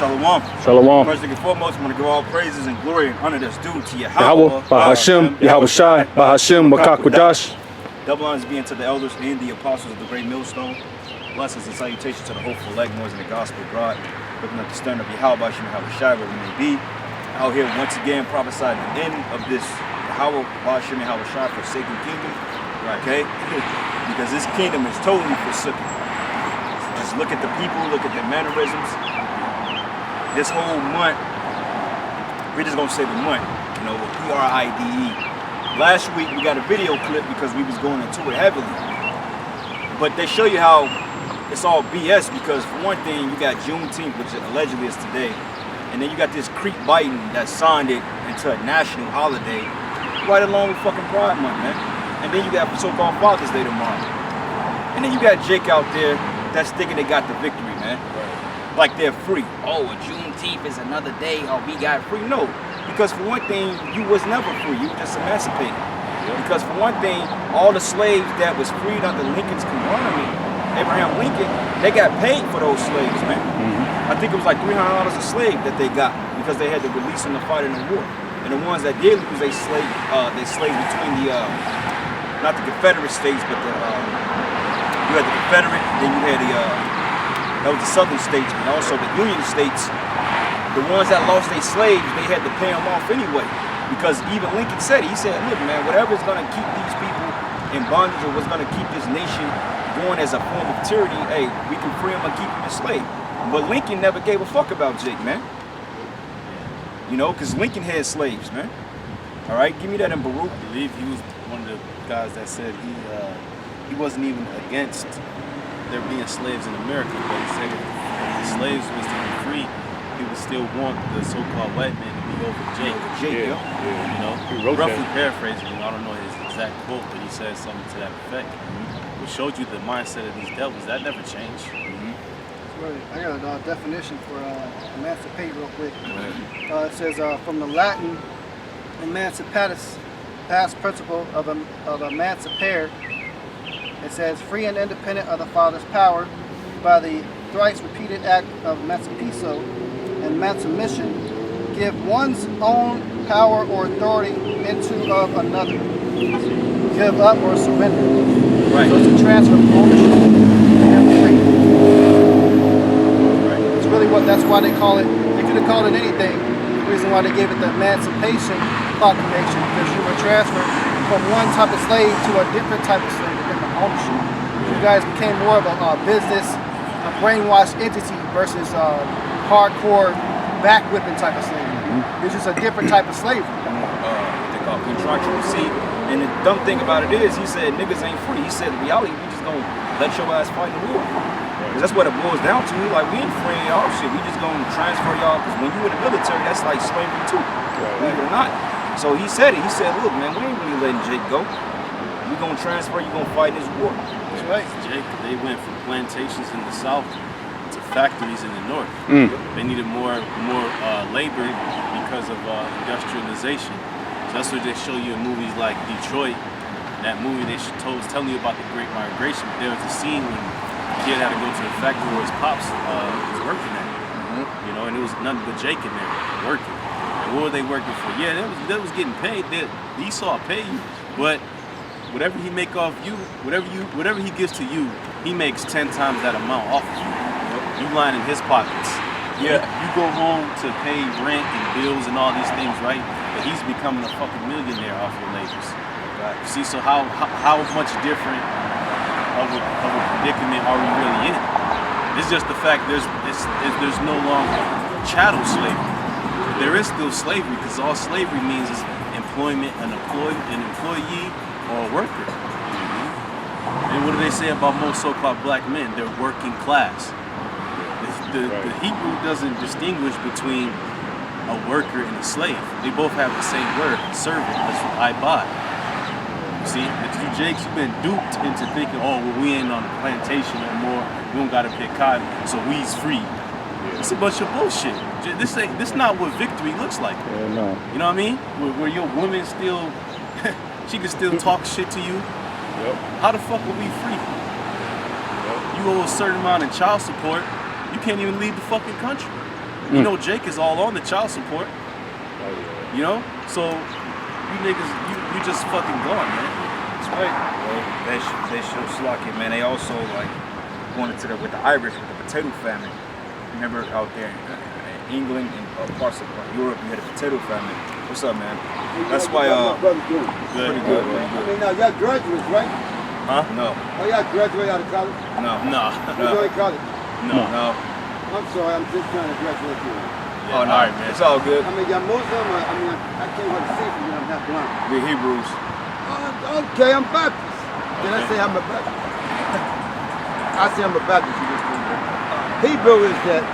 Shalom. Shalom. First and foremost, I want to give all praises and glory and honor that's due to YAHAWAH, bahasham, YAHAWASHI, bahasham, Makakwadash. Double honors being to the elders and the apostles of the great millstone. Blessings and salutations to the hopeful elect ones in the gospel of God. Looking at the stern of YAHAWASHI, YAHAWASHI, where we may be. Out here once again prophesying the end of this YAHAWAH, bahasham, YAHAWASHI, forsaken kingdom. Okay? Because this kingdom is totally forsaken. Just look at the people, look at their mannerisms. This whole month, we're just gonna say the month, you know, with PRIDE. Last week we got a video clip because we was going into it heavily. But they show you how it's all BS because for one thing, you got Juneteenth, which allegedly is today, and then you got this creep Biden that signed it into a national holiday right along with fucking Pride Month, man. And then you got so-called Father's Day tomorrow. And then you got Jake out there that's thinking they got the victory, man. Like they're free. Oh, Juneteenth is another day. Oh, we got free. No, because for one thing, you was never free. You were just emancipated. Because for one thing, all the slaves that was freed under Lincoln's conglomerate, Abraham Lincoln, they got paid for those slaves, man. I think it was like $300 a slave that they got because they had to release them to fight in the war. And the ones that did lose they slaves between the not the Confederate states, but the you had the Confederate, then you had the that was the Southern states, and also the Union states. The ones that lost their slaves, they had to pay them off anyway. Because even Lincoln said, he said, look, man, whatever's gonna keep these people in bondage or what's gonna keep this nation going as a form of tyranny, hey, we can free them and keep them enslaved. But Lincoln never gave a fuck about Jake, man. You know, because Lincoln had slaves, man. All right, give me that in Baruch. I believe he was one of the guys that said he wasn't even against there being slaves in America, but he said if the slaves was to be free, he would still want the so-called white man to be over Jake. Yeah. You know, He wrote roughly that. paraphrasing, you know, I don't know his exact quote, but he said something to that effect. Which showed you the mindset of these devils. That never changed. I got a definition for emancipate real quick. It says from the Latin emancipatus, past principle of emancipare. It says free and independent of the Father's power by the thrice repeated act of emancipiso and emancipation, give one's own power or authority into of another. Give up or surrender. Right. So it's a transfer of ownership and free. It's really that's why they call it, they could have called it anything. The reason why they gave it the Emancipation Proclamation, because you were transferred from one type of slave to a different type of slave, a different ownership. You guys became more of a business, a brainwashed entity versus hardcore back whipping type of slavery. It's just a different type of slavery. What they call contractual. See, and the dumb thing about it is, he said niggas ain't free. He said in reality, we just gonna let your ass fight in the war. Because that's what it boils down to. Like, we ain't freeing y'all shit. We just gonna transfer y'all. Because when you in the military, that's like slavery too. Believe it or not. So he said it. He said, look, man, we ain't really letting Jake go. We gonna transfer, you gonna fight this war. That's right. Jake, they went from plantations in the south to factories in the north. They needed more labor because of industrialization. So that's what they show you in movies like Detroit. That movie they was telling you about the Great Migration. There was a scene when the kid had to go to the factory where his pops was working at. You know, and it was nothing but Jake in there working. And what were they working for? Yeah, that was getting paid. Esau pay you, but whatever he make off you, whatever he gives to you, he makes 10 times that amount off of you. You line in his pockets. Yeah. You go home to pay rent and bills and all these things, right? But he's becoming a fucking millionaire off your labors. Right. See, so how much different of a predicament are we really in? It's just the fact there's no longer chattel slavery. There is still slavery because all slavery means is employment, an employee or a worker. And what do they say about most so-called black men? They're working class. The Hebrew doesn't distinguish between a worker and a slave. They both have the same word, servant. That's what I buy. See, if you Jakes, you've been duped into thinking, oh, well, we ain't on the plantation no more. We don't gotta pick cotton, so we's free. It's a bunch of bullshit. This not what victory looks like. No. You know what I mean? Where your woman still, she can still talk shit to you. How the fuck are we free? You owe a certain amount of child support. You can't even leave the fucking country. You know, Jake is all on the child support. You know, so you niggas, you just fucking gone, man. That's right. Well, they show slocky, man. They also like going into with the Irish with the potato famine. Remember out there in England and parts of Europe, you had a potato famine. What's up, man? That's why brother doing? pretty good. I mean, now y'all graduates, right? Huh? No. Oh, y'all graduate out of college? No. You go to college? No. I'm sorry, I'm just trying to graduate you. Yeah, Oh no, all right, man. it's all good. I mean, y'all Muslim, I mean, I can't wait to see from you, I'm not blind. We're Hebrews. Okay, I'm Baptist. Did I say I'm a Baptist? I say I'm a Baptist. You just Hebrew is that.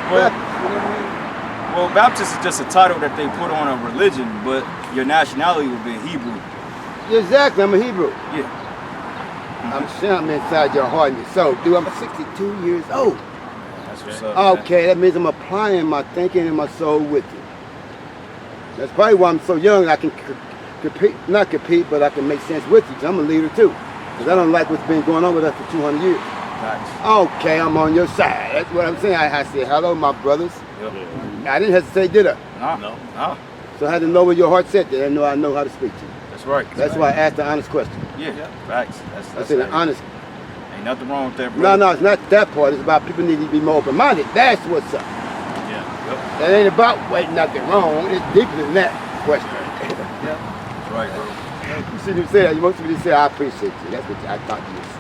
Well, Baptist, you know what I mean? well, Baptist is just a title that they put on a religion, but your nationality would be Hebrew. Exactly, I'm a Hebrew. Yeah. I'm sure I'm inside your heart and your soul. Dude, I'm 62 years old. That's what's up. Man. Okay, that means I'm applying my thinking and my soul with you. That's probably why I'm so young. I can compete, not compete, but I can make sense with you. 'Cause I'm a leader too. Because I don't like what's been going on with us for 200 years. Nice. Okay, I'm on your side. That's what I'm saying. I said, hello, my brothers. Yep. I didn't hesitate, did I? No. So I had to know where your heart set. Did I know how to speak to you? That's right. That's why I asked the honest question. Yeah. Facts. I That's said, it. honest. Ain't nothing wrong with that, bro. No, it's not that part. It's about people need to be more open-minded. That's what's up. Yeah. That ain't about wait, nothing wrong. It's deeper than that question. That's right, bro. You see you say that. You most of you say, I appreciate you. That's what I thought you would say.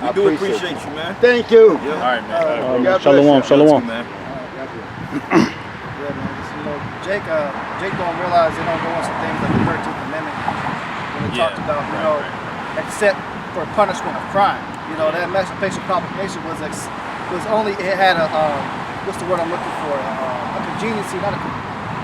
We I do appreciate appreciate you, man. Thank you. Yeah. All right, man. God bless Shalom, you. shalom. Man. Yeah, man. Just, you know, Jake don't realize they don't go on some things like the 13th Amendment when it talked about, you know, except for punishment of crime. You know, that Emancipation Proclamation was only, it had a what's the word I'm looking for? A contingency, not a.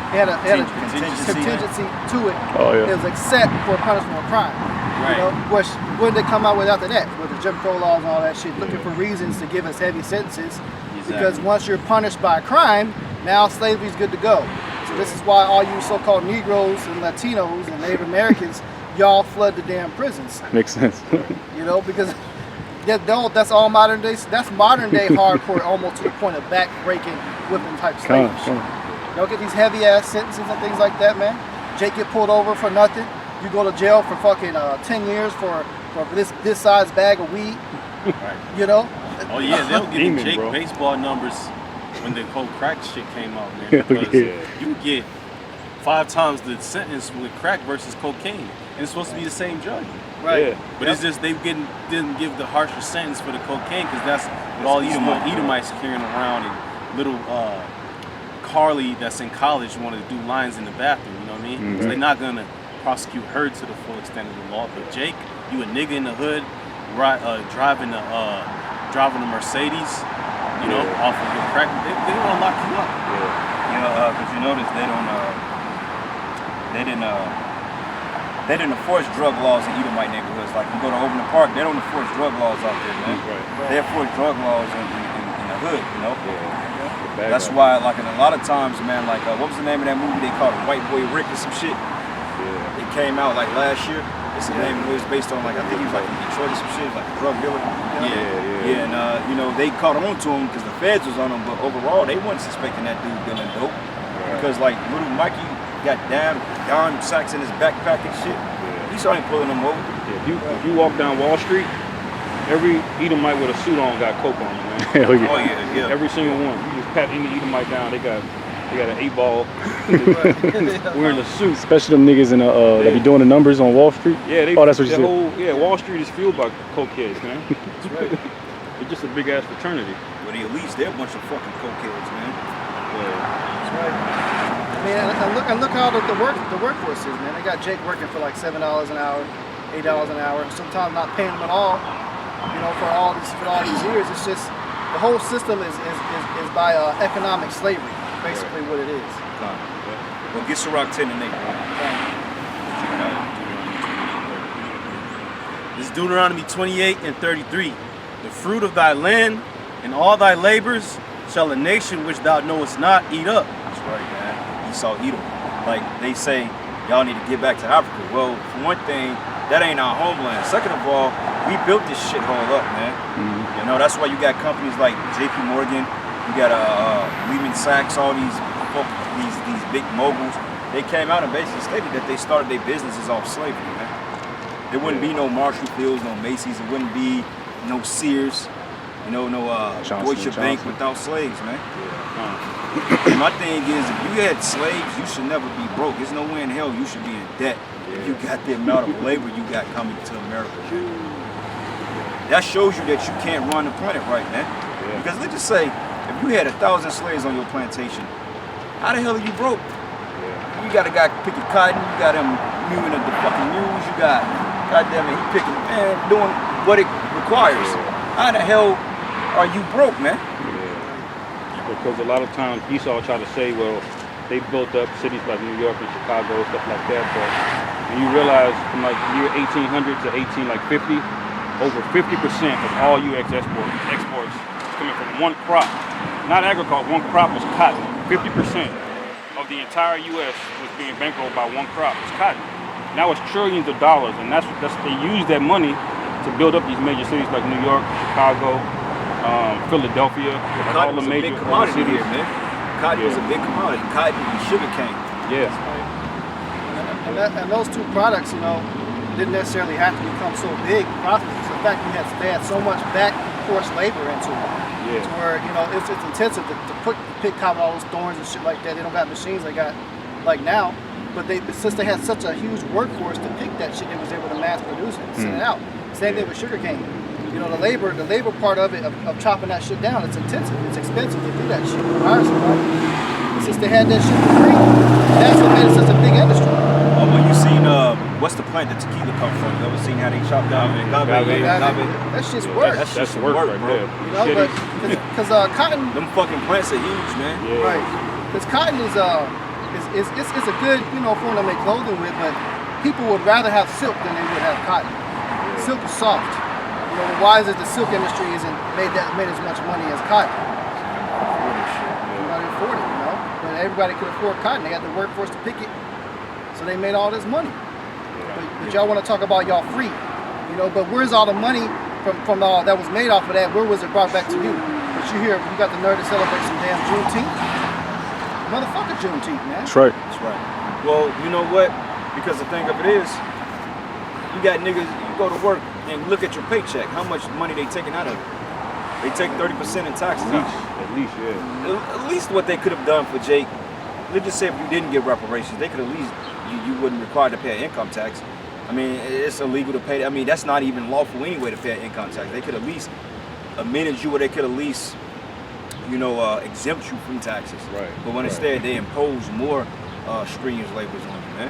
It had a contingency to it. Oh, yeah. It was except for punishment of crime. Right. You know, which when did they come out with after that? With the Jim Crow laws and all that shit, looking for reasons to give us heavy sentences. Because once you're punished by a crime, now slavery's good to go. So this is why all you so-called Negroes and Latinos and Native Americans, y'all flood the damn prisons. Makes sense. You know, because that's all modern day. That's modern day hardcore, almost to the point of back-breaking, whipping type slavery. Y'all get these heavy ass sentences and things like that, man. Jake get pulled over for nothing. You go to jail for fucking 10 years for this size bag of weed. Right. You know. Oh yeah, they'll give Demon, Jake bro. baseball numbers when the whole crack shit came out, man. Because you can get 5 times the sentence with crack versus cocaine, and it's supposed to be the same judge. Right. Yeah. But it's just didn't give the harsher sentence for the cocaine because that's what all Edomites carrying around, and little Carly that's in college wanted to do lines in the bathroom. You know what I mean? Mm-hmm. So they're not gonna prosecute her to the full extent of the law. But Jake, you a nigga in the hood, driving a Mercedes, you know, off of your crack, they gonna lock you up. You know, because you notice they didn't enforce drug laws in Edomite neighborhoods. Like you go to Overland Park, they don't enforce drug laws out there, man. Right. They enforce drug laws in the hood, you know. Bad That's guy. why, like, in a lot of times, man, like, what was the name of that movie they called it? White Boy Rick or some shit? Yeah. It came out like last year. It's the name. It was based on like I think he was like in Detroit or some shit, like a drug dealer. Yeah. And you know they caught on to him because the feds was on him, but overall they wasn't suspecting that dude dealing dope because like little Mikey got down sacks in his backpack and shit. He started pulling them over. Yeah, if you walk down Wall Street, every Edomite with a suit on got coke on them, man. Hell yeah. Oh yeah. Every single one. You just pat any Edomite down, they got an 8-ball wearing a suit. Especially them niggas in that be doing the numbers on Wall Street. Yeah, that's what you said. Wall Street is fueled by cokeheads, man. That's right. It's just a big ass fraternity. But the elites, they're a bunch of fucking cokeheads, man. That's right. I mean, and look how the workforce is, man. They got Jake working for like $7 an hour, $8 an hour, and sometimes not paying them at all. You know, for all these years, it's just the whole system is by economic slavery, basically what it is. Well, get Ciroc 10 and 8, bro. This is Deuteronomy 28 and 33. The fruit of thy land and all thy labors shall a nation which thou knowest not eat up. That's right, man. Esau Edom. Like they say, y'all need to get back to Africa. Well, for one thing, that ain't our homeland. Second of all, we built this shithole up, man. You know, that's why you got companies like JP Morgan, You got Lehman Sachs, all these big moguls. They came out and basically stated that they started their businesses off slavery, man. There wouldn't be no Marshall Fields, no Macy's. It wouldn't be no Sears, no Deutsche Bank without slaves, man. My thing is, if you had slaves, you should never be broke. There's no way in hell you should be in debt if you got the amount of labor you got coming to America, man. That shows you that you can't run the planet right, man. Because let's just say, if you had 1,000 slaves on your plantation, how the hell are you broke? You got a guy picking cotton, you got him mewing at the fucking mules, you got, goddamn it, he picking, man, doing what it requires. How the hell are you broke, man? Because a lot of times Esau try to say, well, they built up cities like New York and Chicago, stuff like that, but when you realize from like year 1800 to 1850, over 50% of all U.S. exports is coming from one crop. Not agriculture, one crop was cotton. 50% of the entire U.S. was being bankrolled by one crop. It's cotton. Now it's trillions of dollars, and that's they use that money to build up these major cities like New York, Chicago, Philadelphia, like all the major cities. Here, man. Cotton was a big commodity. Cotton and sugar cane. Yeah. And those two products, didn't necessarily have to become so big profits. In fact, they had so much back force labor into it. Yeah. To where it's intensive to pick cotton, all those thorns and shit like that. They don't got machines they got like now, but since they had such a huge workforce to pick that shit, they was able to mass produce it and send it out. Same thing with sugar cane. The labor part of it of chopping that shit down, it's intensive. It's expensive to do that shit. And since they had that shit for free, that's what made it such a big industry. Well, you seen what's the plant that tequila come from? You ever seen how they chop down agave? That shit's work. That's work right bro. there. Because cotton, them fucking plants are huge, man. Yeah. right? Because cotton is a good form to make clothing with, but people would rather have silk than they would have cotton. Silk is soft. Why is it the silk industry isn't made as much money as cotton? Nobody afford it, but everybody could afford cotton. They had the workforce to pick it, so they made all this money. But y'all want to talk about y'all free, but where's all the money from all that was made off of that? Where was it brought back to you? But you got the nerve to celebrate some damn Juneteenth. Motherfucker Juneteenth, man. That's right. That's right. Well, you know what? Because the thing of it is, you got niggas, you go to work and look at your paycheck, how much money they taking out of it. They take 30% in taxes. At least, yeah. At least what they could have done for Jake, let's just say if you didn't get reparations, they could at least, you wouldn't require to pay an income tax. I mean, it's illegal to pay, that's not even lawful anyway to pay an income tax. They could at least amend you, or they could at least, exempt you from taxes. Right. But when instead they impose more strenuous labors on you, man.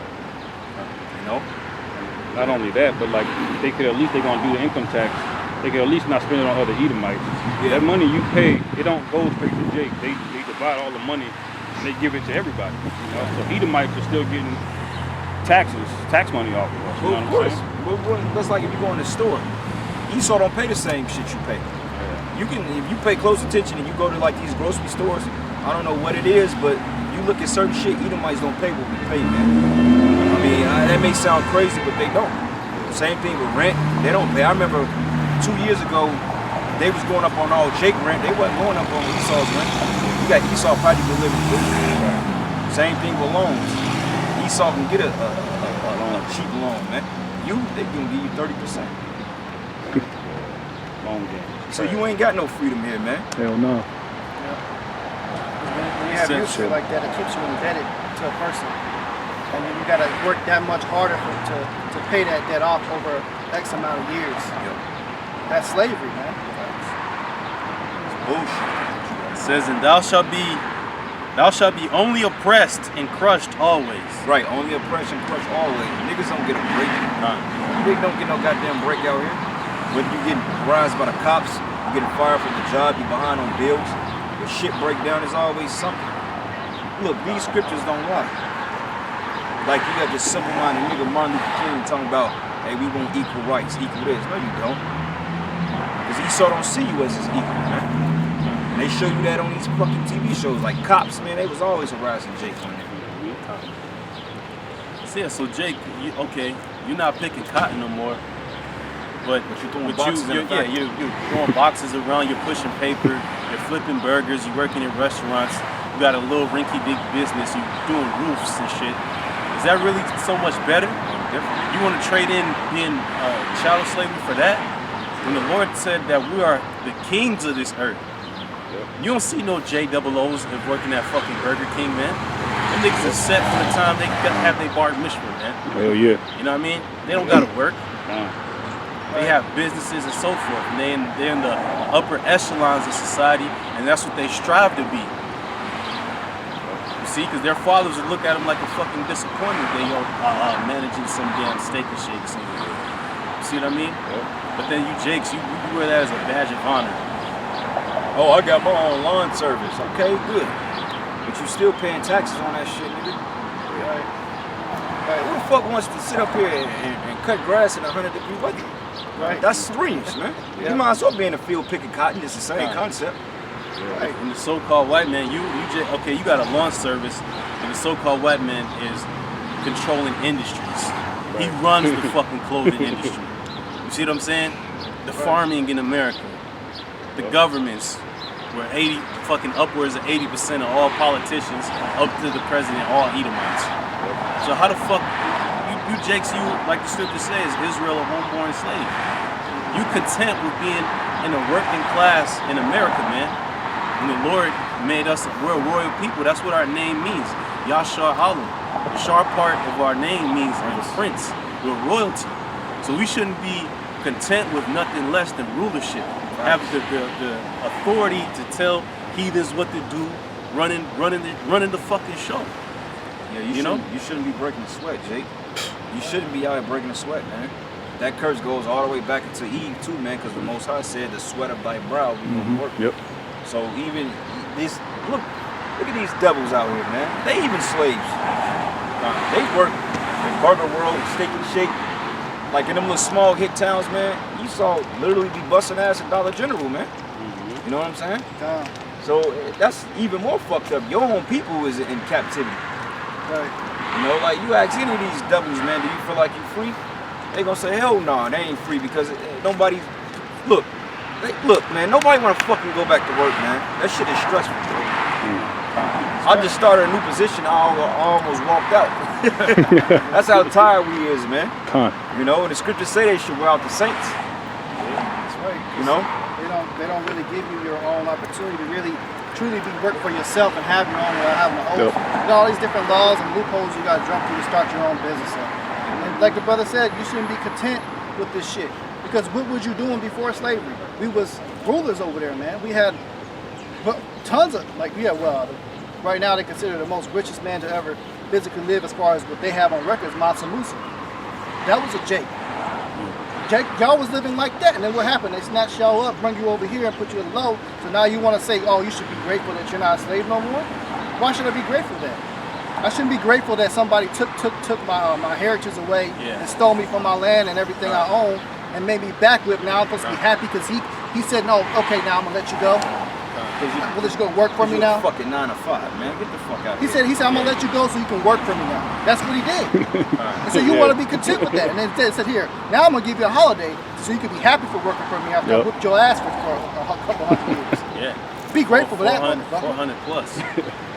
Not only that, but like they're gonna do the income tax. They could at least not spend it on other Edomites. That money you pay, it don't go straight to Jake. They divide all the money and they give it to everybody. So Edomites are still getting tax money off of us. Well, of course. That's like if you go in the store. Esau don't pay the same shit you pay. You can, if you pay close attention and you go to like these grocery stores, I don't know what it is, but you look at certain shit, Edomites don't pay what we pay, man. That may sound crazy, but they don't. Same thing with rent, they don't pay. I remember 2 years ago, they was going up on all Jake rent. They wasn't going up on Esau's rent. You got Esau probably living free. Same thing with loans. Esau can get a cheap loan, man. They can give you 30%. Long game. So you ain't got no freedom here, man. Hell no. When you have usage like that, it keeps you indebted to a person. And then you got to work that much harder to pay that debt off over X amount of years. That's slavery, man. It's bullshit. It says, and thou shalt be only oppressed and crushed always. Right, only oppression, crush always. Niggas don't get a break. Niggas don't get no goddamn break out here. Whether you getting harassed by the cops, you getting fired from the job, you behind on bills, your shit break down is always something. Look, these scriptures don't lie. Like you got this simple-minded nigga Martin Luther King talking about, hey, we want equal rights, equal this. No, you don't. Because Esau don't see you as his equal, man. And they show you that on these fucking TV shows. Like Cops, man, they was always harassing Jake on there. Yeah, so Jake, you're not picking cotton no more. But you're throwing boxes in the yeah, factory. you're throwing boxes around. You're pushing paper. You're flipping burgers. You're working in restaurants. You got a little rinky-dink business. You're doing roofs and shit. Is that really so much better? You want to trade in being chattel slavery for that? When the Lord said that we are the kings of this earth. You don't see no JOOs working at fucking Burger King, man. Them niggas are set from the time they have their bar mitzvah, man. Hell yeah. You know what I mean? They don't gotta work. They have businesses and so forth. And they're in the upper echelons of society, and that's what they strive to be. You see, because their fathers would look at them like a fucking disappointment. They managing some damn steak and shake somewhere. You see what I mean? But then you Jakes, you wear that as a badge of honor. Oh, I got my own lawn service. Okay, good. But you still paying taxes on that shit, nigga. Right. Who the fuck wants to sit up here and cut grass in 100-degree weather? Right. That's streams, man. You might as well be in the field picking cotton. It's the same concept. Right. And the so-called white man, you got a lawn service, and the so-called white man is controlling industries. Right. He runs the fucking clothing industry. You see what I'm saying? The farming in America, the governments, where upwards of 80% of all politicians, up to the president, all Edomites. So how the fuck you Jakes, you like the scripture says, Israel a homeborn slave. You content with being in a working class in America, man. And the Lord made us, we're a royal people. That's what our name means. YAHAWAH. The sharp part of our name means the prince. We're royalty. So we shouldn't be content with nothing less than rulership. Have the authority to tell heathens what to do, running the fucking show. Yeah, you shouldn't be breaking a sweat, Jake. You shouldn't be out here breaking a sweat, man. That curse goes all the way back into Eve too, man, because the Most High said, "The sweat of thy brow will be work." Yep. So even these, look at these devils out here, man. They even slaves. They work in Burger World, Steak and Shake, like in them little small hit towns, man. You saw literally be busting ass at Dollar General, man. You know what I'm saying? So that's even more fucked up. Your own people is in captivity. Right. You know, like you ask any of these devils, man, do you feel like you're free? They gonna say, hell no, they ain't free because nobody. Look, man, nobody wanna fucking go back to work, man. That shit is stressful. I just started a new position. I almost walked out. That's how tired we is, man. You know, and the scriptures say they should wear out the saints. That's right. You know, they don't really give you your own opportunity to really truly be work for yourself and have your own without having to own. You got all these different laws and loopholes you got to jump through to start your own business up. And like the brother said, you shouldn't be content with this shit. Because what was you doing before slavery? We was rulers over there, man. We had tons of, right now they consider the most richest man to ever physically live as far as what they have on record is Mansa Musa. That was a Jake. Y'all was living like that, and then what happened? They snatched y'all up, bring you over here, and put you in low. So now you want to say, oh, you should be grateful that you're not a slave no more? Why should I be grateful for that? I shouldn't be grateful that somebody took my heritage away and stole me from my land and everything I own and made me backwhip. Now I'm supposed to be happy because he said, no, okay, now I'm gonna let you go. We'll let you go work for me now. Fucking 9 to 5, man. Get the fuck out of here. He said, I'm gonna let you go so you can work for me now. That's what he did. And so you want to be content with that. And then it said, here, now I'm gonna give you a holiday so you can be happy for working for me after I whipped your ass for a couple hundred years. Be grateful for that. 400 plus.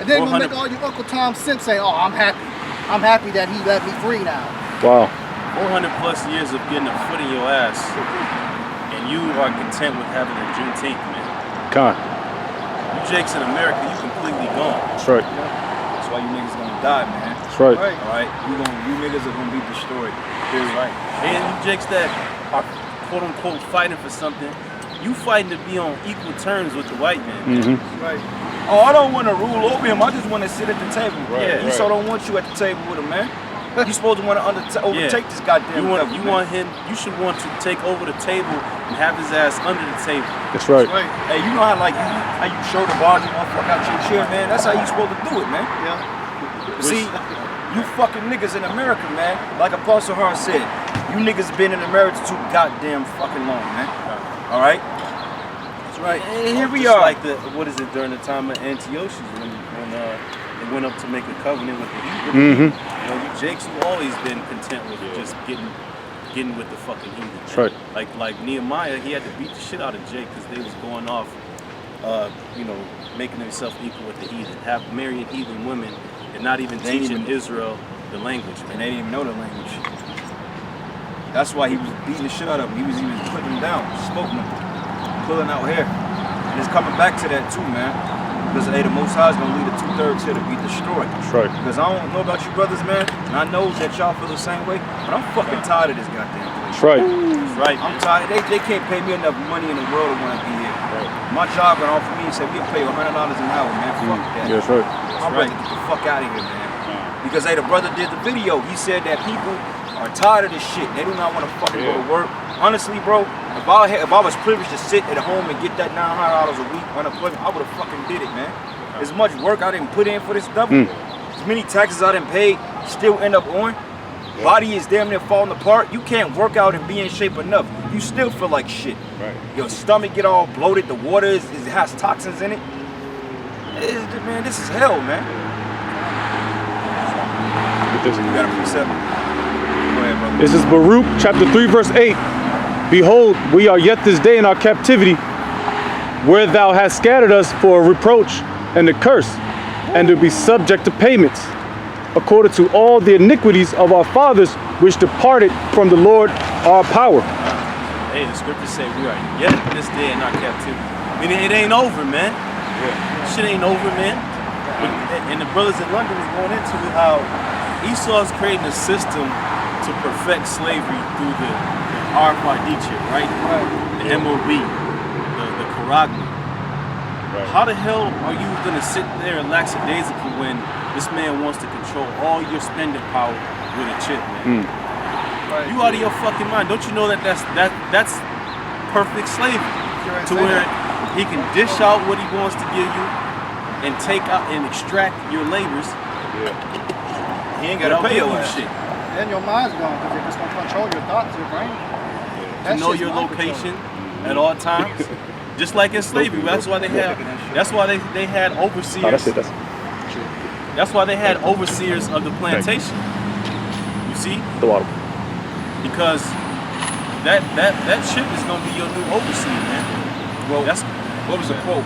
And then we'll make all your Uncle Tom Simp say, oh, I'm happy. I'm happy that he let me free now. Wow. 400 plus years of getting a foot in your ass, and you are content with having a Juneteenth, man. You Jakes in America, you completely gone. That's right. That's why you niggas gonna die, man. That's right. All right. You niggas are gonna be destroyed. Period. Right. And you Jakes that are quote unquote fighting for something, you fighting to be on equal terms with the white man. Right. Oh, I don't want to rule over him. I just want to sit at the table. Right. Esau don't want you at the table with him, man. You supposed to want to overtake this goddamn devil, you should want to take over the table and have his ass under the table. That's right. Hey, you know how you show the bar, you motherfucker out your chair, man. That's how you supposed to do it, man. See, you fucking niggas in America, man. Like Apostle Hart said, you niggas been in America too goddamn fucking long, man. All right. That's right. And here we are. Like during the time of Antiochus when they went up to make a covenant with the Hebrew. You know, you Jakes have always been content with just getting getting with the fucking heathen. That's right. Like Nehemiah, he had to beat the shit out of Jake because they was going off, you know, making themselves equal with the heathen, marrying heathen women, and not even teaching Israel the language. Man. And they didn't even know the language. That's why he was beating the shit out of them. He was even putting them down, smoking them, pulling out hair. And it's coming back to that too, man. Because hey, the Most High is gonna lead the 2/3 here to be destroyed. That's right. Because I don't know about you brothers, man, and I know that y'all feel the same way, but I'm fucking tired of this goddamn place. That's right. That's right. I'm tired. They can't pay me enough money in the world to want to be here. Right. My job got offered me and said we'll pay you $100 an hour, man. Fuck that. Yeah, that's right. I'm ready to get the fuck out of here, man. Because hey, the brother did the video. He said that people are tired of this shit. They do not want to fucking go to work. Honestly, bro, if I was privileged to sit at home and get that $900 a week unemployment, I would have fucking did it, man. As much work I didn't put in for this double, as many taxes I didn't pay, still end up on. Body is damn near falling apart. You can't work out and be in shape enough. You still feel like shit. Right. Your stomach get all bloated. The water it has toxins in it. Man, this is hell, man. You got a precept? Go ahead, brother. This is Baruch chapter 3 verse 8. Behold, we are yet this day in our captivity, where thou hast scattered us for a reproach and a curse, and to be subject to payments, according to all the iniquities of our fathers, which departed from the Lord our power. Hey, the scriptures say we are yet this day in our captivity. Meaning it ain't over, man. Shit ain't over, man. And the brothers in London was going into how Esau's creating a system to perfect slavery through the Arfadiche, right? The MOB, the Karagma. Right. How the hell are you gonna sit there and lackadaisical when this man wants to control all your spending power with a chip, man? You out of your fucking mind. Don't you know that that's perfect slavery? To where he can dish out what he wants to give you and take out and extract your labors. He ain't gotta pay your ass. shit. And your mind's gone because they're just gonna control your thoughts, your brain. To know your location at all times. Just like in slavery, that's why they had overseers. Oh, that's it. That's why they had overseers of the plantation. You see? The water. Because that ship is gonna be your new overseer, man. Well, what was the quote?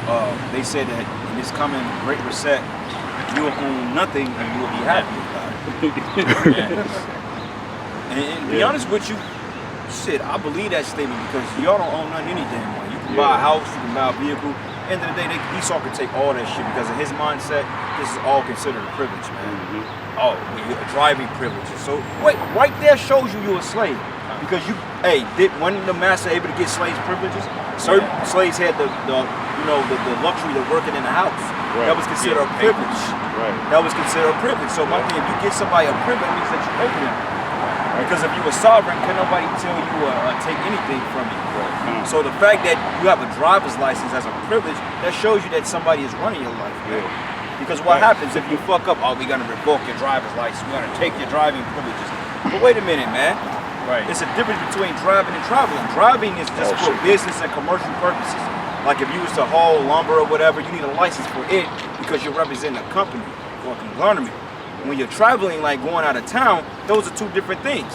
They said that in this coming great reset, you will own nothing and you will be happy. And to be honest with you, shit, I believe that statement because y'all don't own nothing any damn way. You can buy a house, you can buy a vehicle. End of the day, Esau can take all that shit because in his mindset, this is all considered a privilege, man. Oh, driving privileges. So wait, right there shows you're a slave because wasn't the master able to get slaves privileges? Certain slaves had the luxury of working in the house. Right. That was considered a privilege. Right. That was considered a privilege. So my thing, if you get somebody a privilege, it means that you owe them. Because if you were sovereign, can nobody tell you take anything from you. Right. So the fact that you have a driver's license as a privilege, that shows you that somebody is running your life. Man. Because what happens if you fuck up? Oh, we're gonna revoke your driver's license. We're gonna take your driving privileges. But wait a minute, man. Right. It's a difference between driving and traveling. Driving is just for business and commercial purposes. Like if you was to haul lumber or whatever, you need a license for it because you're representing a company or a conglomerate. When you're traveling, like going out of town, those are two different things.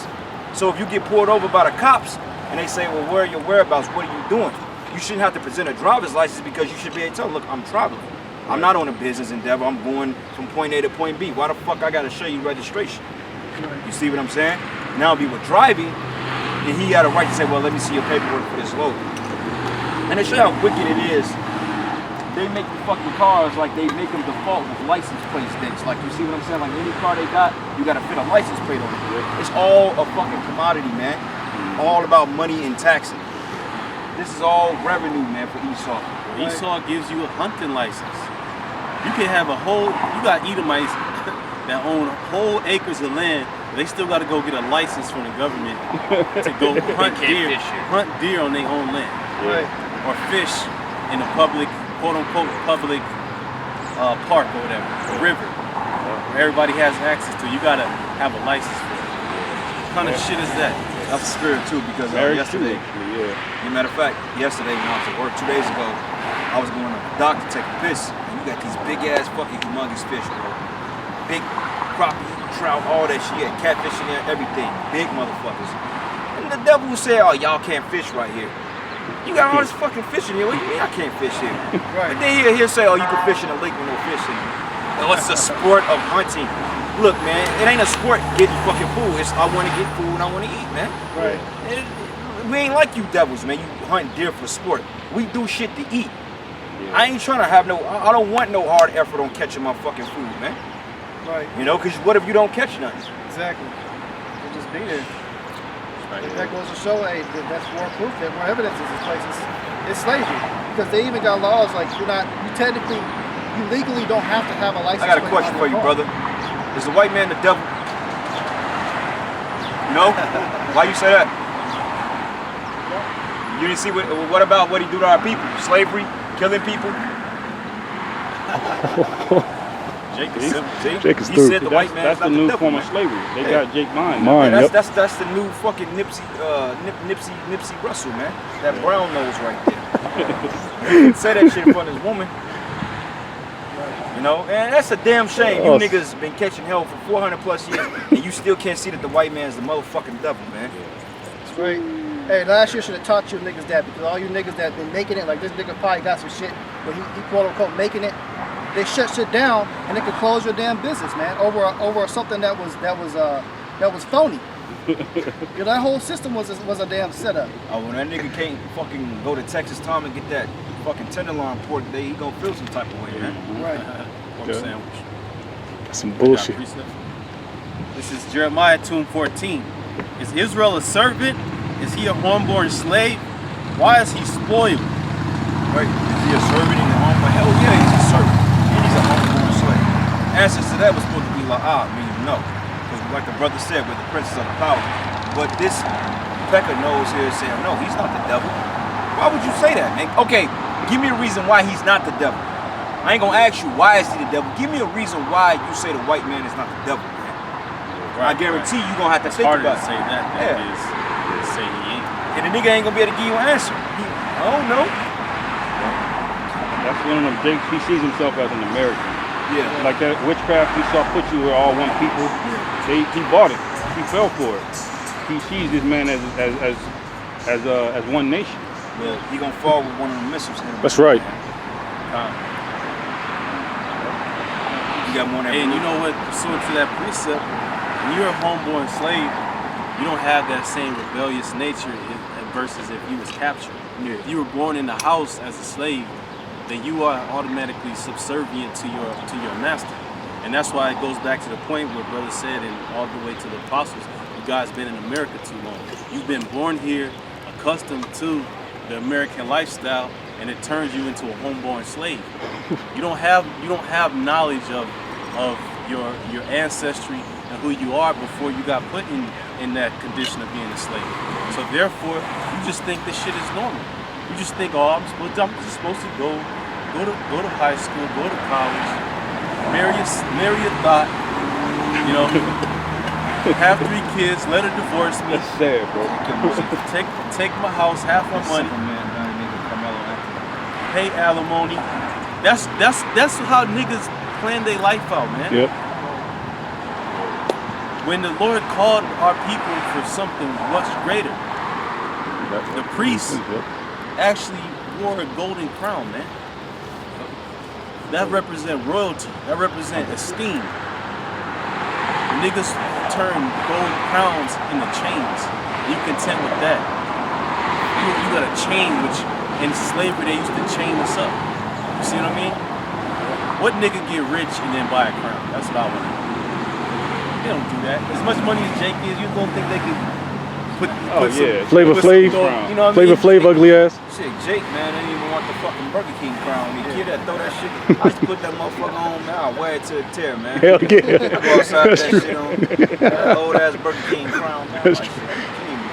So if you get pulled over by the cops and they say, well, where are your whereabouts? What are you doing? You shouldn't have to present a driver's license because you should be able to tell, look, I'm traveling. I'm not on a business endeavor. I'm going from point A to point B. Why the fuck I gotta show you registration? You see what I'm saying? Now if you were driving, then he had a right to say, well, let me see your paperwork for this load. And to show you how wicked it is, they make the fucking cars like they make them default with license plate sticks. Like you see what I'm saying? Like any car they got, you gotta fit a license plate on it. It's all a fucking commodity, man. All about money and taxing. This is all revenue, man, for Esau. Esau gives you a hunting license. You can have you got Edomites that own whole acres of land. They still got to go get a license from the government to go hunt deer on their own land. Right. Or fish in a public, quote unquote, public park or whatever, a river, where everybody has access to. You got to have a license for it. What kind of shit is that? That's the spirit too, because yesterday, as a matter of fact, yesterday when I was at work 2 days ago, I was going to the dock to take a piss, and you got these big ass fucking humongous fish, bro. Big crappie, trout, all that shit, catfish in there, everything, big motherfuckers. And the devil who said, oh, y'all can't fish right here. You got all this fucking fishing here. What do you mean I can't fish here? Right. And then he'll say, oh, you can fish in a lake with no fish in it. Oh, it's a sport of hunting. Look, man, it ain't a sport getting fucking food. It's I want to get food and I want to eat, man. Right. We ain't like you devils, man. You hunt deer for sport. We do shit to eat. I ain't trying to have I don't want no hard effort on catching my fucking food, man. Right. You know, because what if you don't catch nothing? Exactly. It'll just be there. Right. That goes to show, hey, that's more proof, that more evidence is this place is slavery. Because they even got laws like you legally don't have to have a license. I got a question for you, brother. Is the white man the devil? No? Why you say that? You didn't see what about what he do to our people? Slavery, killing people? Jake is simple. Jake is He stupid. said the white man That's is not the new devil, form man. of slavery. They got Jake mine. Mine. Yeah, Yep. that's the new fucking Nipsey Russell, man. That brown nose right there. Say that shit in front of his woman. You know, and that's a damn shame. You niggas been catching hell for 400 plus years, and you still can't see that the white man's the motherfucking devil, man. That's right. Hey, last year should have taught you niggas that, because all you niggas that been making it, like this nigga probably got some shit, but he quote unquote making it. They shut shit down, and they could close your damn business, man, over something that was phony. You know, that whole system was a damn setup. Oh, when that nigga can't fucking go to Texas Tom and get that fucking tenderloin pork, he gonna feel some type of way, man. Right. Pork sandwich. That's some bullshit. This is Jeremiah 2:14. Is Israel a servant? Is he a homeborn slave? Why is he spoiled? Right? Is he a servant in the home? But hell yeah, he's a servant. And he's a homeborn slave. Answers to that was supposed to be meaning no. Because like the brother said, we're the princes of the power. But this Pecker knows here saying, no, he's not the devil. Why would you say that, man? Okay, give me a reason why he's not the devil. I ain't gonna ask you why is he the devil. Give me a reason why you say the white man is not the devil, man. I guarantee you're gonna have to think harder about to say that than it is to say he ain't. And the nigga ain't gonna be able to give you an answer. I don't know. That's one of them Jake. He sees himself as an American. Yeah. Like that witchcraft he saw put you were all one people. He bought it. He fell for it. He sees this man as one nation. Well, he gonna fall with one of the missiles. That's right. You got more than And you know what, pursuant to that precept, when you're a homeborn slave, you don't have that same rebellious nature versus if you was captured. Yeah. If you were born in the house as a slave, then you are automatically subservient to your master. And that's why it goes back to the point where brother said, and all the way to the apostles, you guys been in America too long. You've been born here, accustomed to the American lifestyle, and it turns you into a homeborn slave. You don't have knowledge of your ancestry and who you are before you got put in that condition of being a slave. So therefore, you just think this shit is normal. You just think, oh, I'm just supposed to go to high school, go to college, marry a thought, you know, have 3 kids, let her divorce me, That's sad, bro. take my house, half my money, pay alimony. That's how niggas plan their life out, man. Yep. When the Lord called our people for something much greater, the priests actually wore a golden crown, man. That represent royalty. That represent esteem. Niggas turn gold crowns into chains. You content with that. You got a chain, which in slavery they used to chain us up. You see what I mean? What nigga get rich and then buy a crown? That's what I want to know. They don't do that. As much money as Jake is, you don't think they could put yeah. Flavor Flav. You know what I mean? Flavor Flav, ugly ass. Shit, Jake, man, they didn't even want the fucking Burger King crown. You kid that, throw that shit. I just put that motherfucker on, man. I'll wear it to a tear, man. Hell yeah. I go outside with that shit on. That old ass Burger King crown, man. That's Like,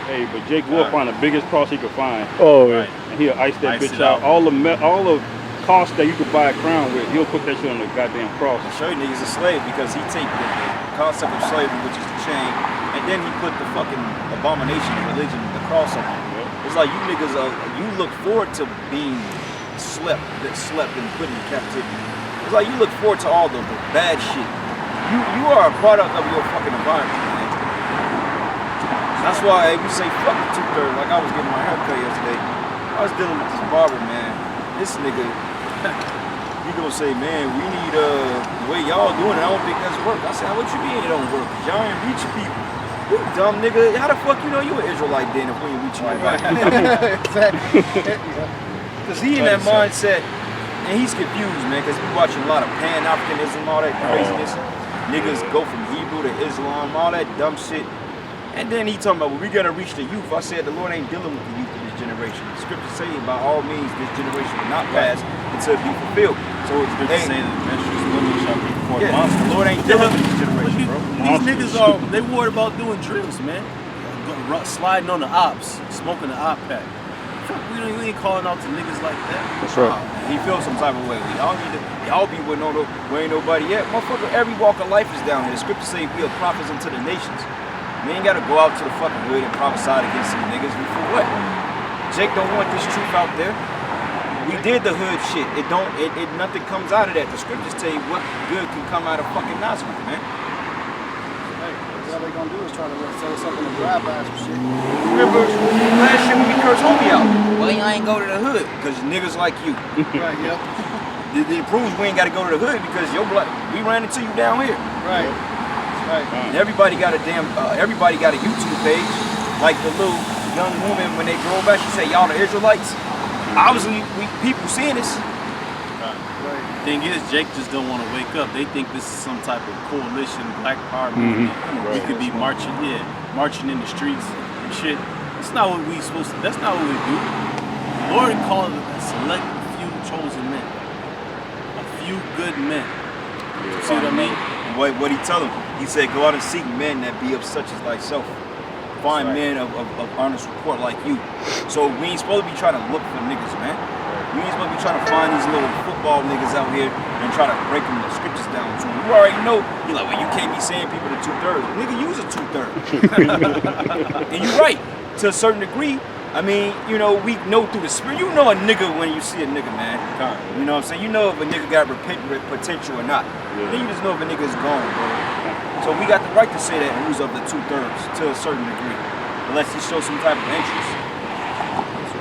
Hey, but Jake will find the biggest cross he could find, Oh, yeah. and he'll ice that Ice bitch it out. out. All the cost that you could buy a crown with, he'll put that shit on the goddamn cross. I'll show you niggas a slave because he take the concept of slavery, which is the chain, and then he put the fucking abomination of religion, the cross on it. It's like you niggas, you look forward to being slept and put in captivity. It's like you look forward to all the bad shit. You are a product of your fucking environment, man. So That's why we say fuck the 2/3. Like I was getting my haircut yesterday. I was dealing with this barber, man. This nigga, he gonna say, man, we need the way y'all doing it. I don't think that's work. I said, what you mean it don't work? Cause y'all ain't reaching people. You dumb nigga. How the fuck you know you an Israelite then if we ain't reaching nobody? Exactly. Cause he in that mindset, and he's confused, man. Cause we watching a lot of Pan-Africanism, all that craziness. Niggas go from Hebrew to Islam, all that dumb shit. And then he talking about, well, we gotta reach the youth. I said, the Lord ain't dealing with the youth of this generation. The scriptures say, by all means, this generation will not pass until it be fulfilled. So it's Scriptures say that the menstruous women shall be before the monster. the Lord ain't dealing with this generation, bro. These niggas are, they worried about doing drills, man. Sliding on the ops, smoking the op pack. Fuck, we ain't calling out to niggas like that. That's right. He feels some type of way. Y'all be with where ain't nobody yet. Motherfucker, every walk of life is down here. The scriptures say we are prophets unto the nations. We ain't gotta go out to the fucking hood and prophesy against some niggas. For what? Jake don't want this truth out there. We did the hood shit. Nothing comes out of that. The scriptures tell you what good can come out of fucking Nazareth, man. All they gonna do is try to sell us up in the drive-bys and shit. Remember last year when we cursed homie out? Well, you ain't go to the hood because niggas like you. Right, yep. It proves we ain't got to go to the hood because we ran into you down here. Right. Right. And everybody got a YouTube page. Like the little young woman when they drove back, she said, "Y'all the Israelites." Obviously, people seeing this. Right. Thing is, Jake just don't want to wake up. They think this is some type of coalition, black power movement. We could be marching in the streets and shit. That's not what we supposed to. That's not what we do. The Lord called it a select few chosen men, a few good men. See what I mean? What he tell them? He said, "Go out and seek men that be of such as thyself. Find men of honest report like you." So we ain't supposed to be trying to look for niggas, man. We ain't supposed to be trying to find these little football niggas out here and try to break them the scriptures down to them. You already know. You're like, well, you can't be saying people to 2/3. Nigga, use a 2/3. And you're right to a certain degree. I mean, you know, we know through the spirit. You know a nigga when you see a nigga, man. You know what I'm saying? You know if a nigga got potential or not. Then you just know if a nigga is gone, bro. So we got the right to say that who's of the 2/3 to a certain degree, unless he shows some type of interest.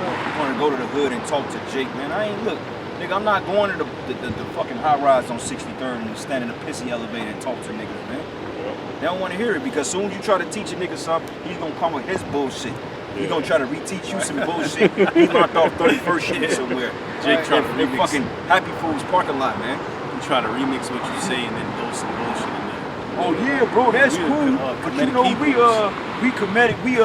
I want to go to the hood and talk to Jake, man. Nigga, I'm not going to the fucking high rise on 63rd and stand in the pissy elevator and talk to niggas, man. They don't want to hear it because as soon as you try to teach a nigga something, he's gonna come with his bullshit. He's gonna try to reteach you some bullshit. He learned off 31st shit somewhere. Jake trying to remix. Fucking Happy Foods parking lot, man. You try to remix what you say and then throw some bullshit in there. Oh yeah, bro, that's cool. But you know, we comedic, we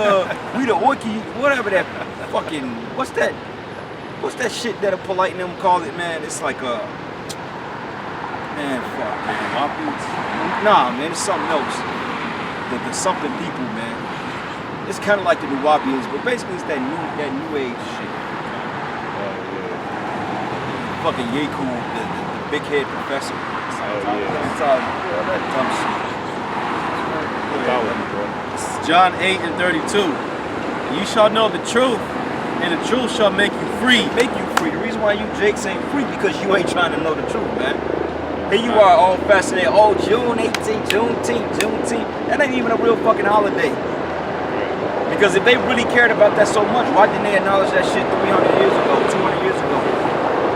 the orky, whatever that fucking, what's that shit that a polite them call it, man? It's like man, fuck, man. Nah, man, it's something else. The something people, man. It's kind of like the Nuwabians, but basically it's that new age shit. Fucking Yeku, the big head professor. That dumb shit. John 8:32. You shall know the truth, and the truth shall make you free. Make you free. The reason why you Jakes ain't free because you ain't trying to know the truth, man. Here you are all fascinated. Oh, June 18th, Juneteenth. That ain't even a real fucking holiday. Because if they really cared about that so much, why didn't they acknowledge that shit 300 years ago, 200 years ago?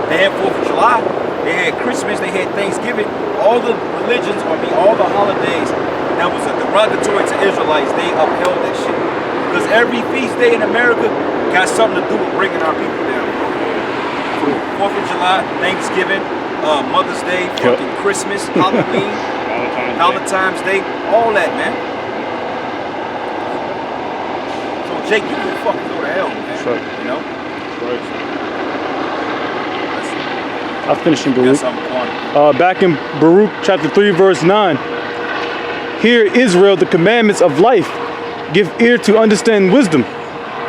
They had 4th of July, they had Christmas, they had Thanksgiving. All the religions, all the holidays that was a derogatory to Israelites, they upheld that shit. Because every feast day in America got something to do with bringing our people down. 4th of July, Thanksgiving, Mother's Day, fucking Christmas, Halloween, Valentine's Day, all that, man. So Jake, you can fucking go to hell, man. Sure. You know? I'll finish in Baruch. Yes, I'm Back in Baruch chapter 3, verse 9. Hear, Israel, the commandments of life. Give ear to understand wisdom.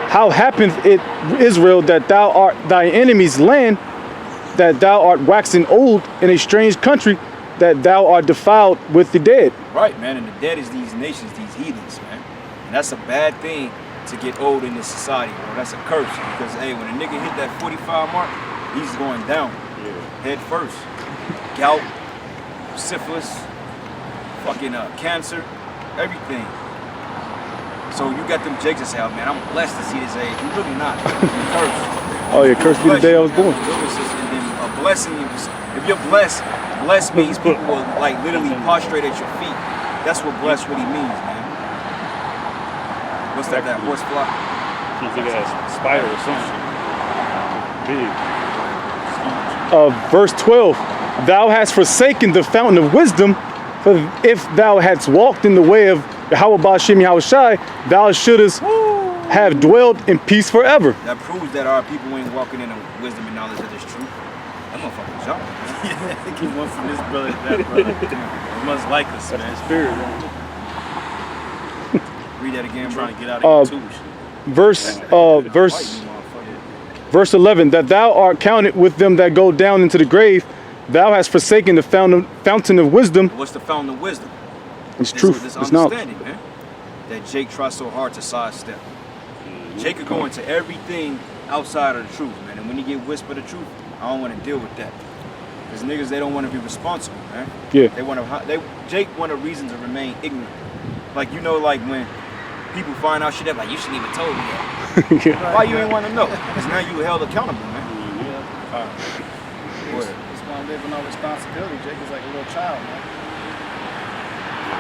How happeneth it, Israel, that thou art thy enemy's land, that thou art waxen old in a strange country, that thou art defiled with the dead? Right, man, and the dead is these nations, these heathens, man. And that's a bad thing to get old in this society, bro. That's a curse. Because, hey, when a nigga hit that 45 mark, he's going down. Head first. Gout, syphilis, fucking cancer, everything. So you got them Jakes that say, oh, man, I'm blessed to see this age. You're really not. You're cursed. Oh yeah, cursed be the day I was born. And then a blessing, if you're blessed, blessed means people will like literally prostrate at your feet. That's what blessed really means, man. What's that horse fly? Seems like a spider or something. Big. Verse 12, thou hast forsaken the fountain of wisdom, for if thou hadst walked in the way of YAHAWASHI, YAHAWASHI, thou shouldest have dwelled in peace forever. That proves that our people ain't walking in the wisdom and knowledge of this truth. That motherfucker's y'all. Yeah, I think he went from this brother to that brother. He must like us, man. Spirit. Read that again, bro. Trying to get out of here too. Verse 11, that thou art counted with them that go down into the grave, thou hast forsaken the fountain of wisdom. What's the fountain of wisdom? It's truth. This It's knowledge. understanding, man. That Jake tries so hard to sidestep. Jake could go into everything outside of the truth, man. And when you get whispered the truth, I don't want to deal with that. Because niggas, they don't want to be responsible, man. Yeah. Jake wanted reason to remain ignorant. Like, you know, like when people find out shit, they're like, you shouldn't even told me that. Yeah. Why you ain't want to know? Because now you held accountable, man. Just want to live with no responsibility. Jake is like a little child, man.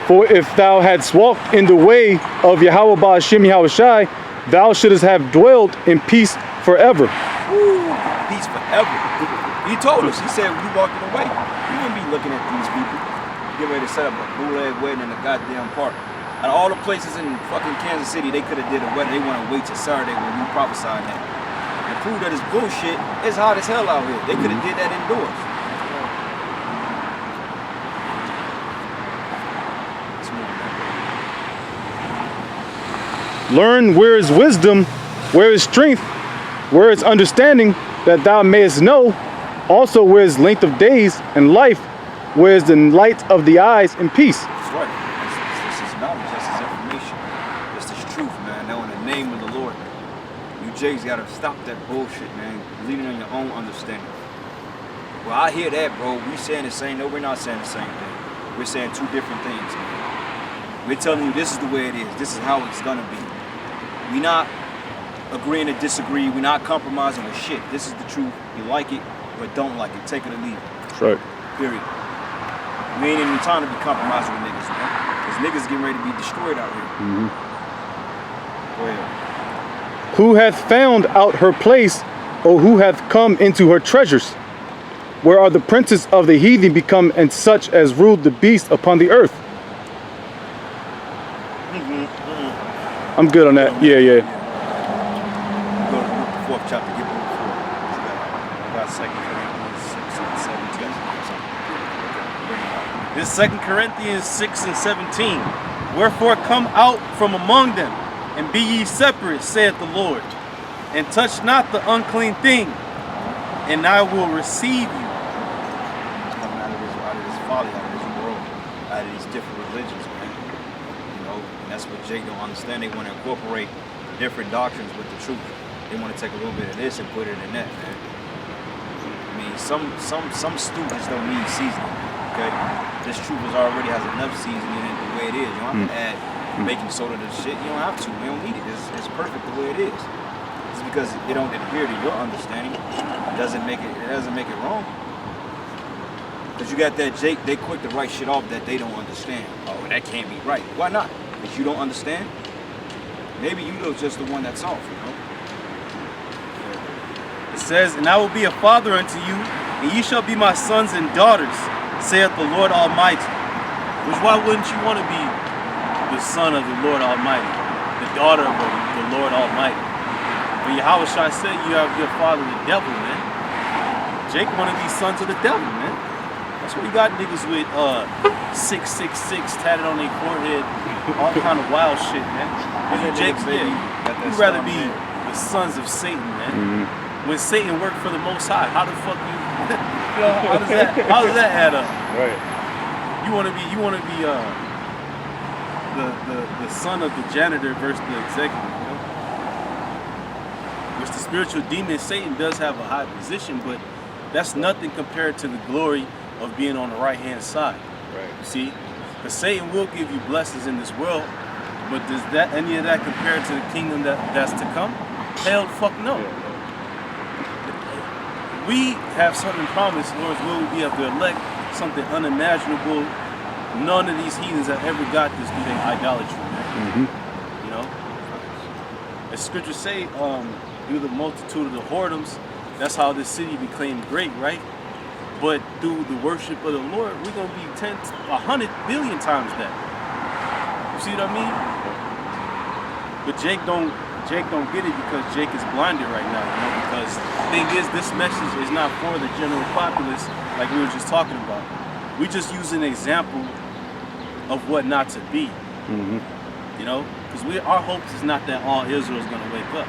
For if thou hadst walked in the way of YAHAWASHI, YAHAWASHI, thou shouldest have dwelled in peace forever. Peace forever. He told us, he said, when you walked in the way, you wouldn't be looking at these people. Get ready to set up a bootleg wedding in the goddamn park. Out of all the places in fucking Kansas City, they could have did a wedding. They want to wait till Saturday when we prophesied that. To prove that it's bullshit, it's hot as hell out here. They could have did that indoors. Learn where is wisdom, where is strength, where is understanding, that thou mayest know. Also where is length of days and life, where is the light of the eyes and peace. That's right. This is knowledge. This is information. This is truth, man. Knowing the name of the Lord. You Jays got to stop that bullshit, man. Leaning on your own understanding. Well, I hear that, bro. We saying the same. No, we're not saying the same thing. We're saying two different things, man. We're telling you this is the way it is. This is how it's going to be. We're not agreeing to disagree. We're not compromising with shit. This is the truth. You like it, but don't like it. Take it or leave it. That's right. Period. We ain't even trying to be compromising with niggas, man. Because niggas getting ready to be destroyed out here. Mm-hmm. Go ahead. Who hath found out her place, or who hath come into her treasures? Where are the princes of the heathen become, and such as ruled the beast upon the earth? I'm good on that. Yeah. Go to the fourth chapter. Get to the fourth. About 2 Corinthians 6 and 17. This 2 Corinthians 6 and 17. Wherefore come out from among them, and be ye separate, saith the Lord, and touch not the unclean thing, and I will receive you. Coming out of this folly, out of this world, out of these different religions, man. You know, and that's what Jake don't understand. They want to incorporate different doctrines with the truth. They want to take a little bit of this and put it in that, man. I mean, some stew just don't need seasoning. Okay, this truth already has enough seasoning in it the way it is. You don't have to add baking soda to the shit. You don't have to. You don't need it. It's perfect the way it is. Just because it don't adhere to your understanding doesn't make it wrong. Because you got that Jake, they quick to write shit off that they don't understand. Oh, that can't be right. Why not? Because you don't understand. Maybe you know just the one that's off. You know. It says, and I will be a father unto you, and ye shall be my sons and daughters, saith the Lord Almighty. Which why wouldn't you want to be the son of the Lord Almighty, the daughter of the Lord Almighty? When YAHAWASHI said you have your father the devil, man. Jake one of these sons of the devil, man. That's why you got niggas with 666 tatted on their forehead, all kind of wild shit, man. Jake's baby, you'd rather be the sons of Satan, man. When Satan worked for the Most High, how the fuck you know, how does that add up? Right. You wanna be the son of the janitor versus the executive, you know? Which the spiritual demon Satan does have a high position, but that's nothing compared to the glory of being on the right hand side. Right. You see? Because Satan will give you blessings in this world, But does that any of that compare to the kingdom that's to come? Hell fuck no. We have something promised, Lord's will we be able to elect something unimaginable. None of these heathens have ever got this through their idolatry, man. You know? As scriptures say, through the multitude of the whoredoms, that's how this city became great, right? But through the worship of the Lord, we're gonna be 100 billion times that. You see what I mean? But Jake don't get it because Jake is blinded right now, you know, because the thing is, this message is not for the general populace like we were just talking about. We just use an example of what not to be, you know, because our hopes is not that all Israel is going to wake up.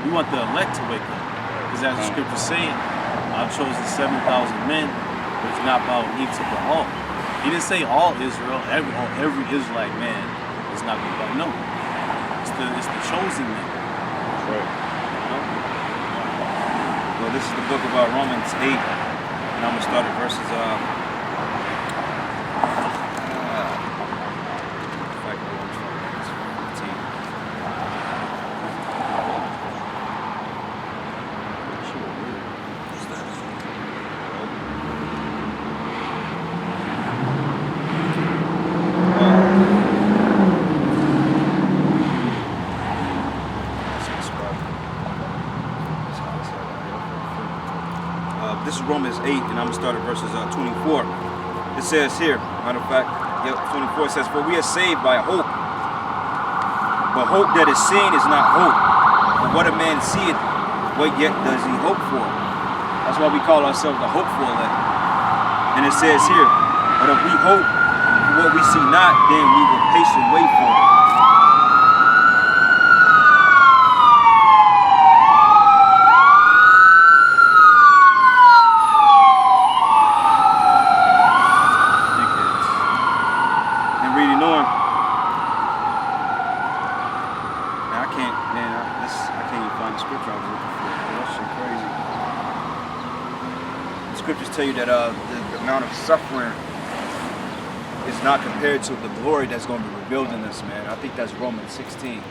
We want the elect to wake up, because as the scriptures say, I've chosen 7,000 men, which not bow knee to all. He didn't say all Israel, every Israelite man is not going to bow. No, it's the chosen men. Right. You know? Well, this is the book about Romans 8, and I'm gonna start at verses this is Romans 8, and I'm going to start at verses 24. It says here, matter of fact, 24 says, for we are saved by hope. But hope that is seen is not hope. But what a man seeth, what yet does he hope for? That's why we call ourselves the hopeful elect. And it says here, but if we hope for what we see not, then we will patiently wait for it. Scriptures tell you that the amount of suffering is not compared to the glory that's going to be revealed in us, man. I think that's Romans 16.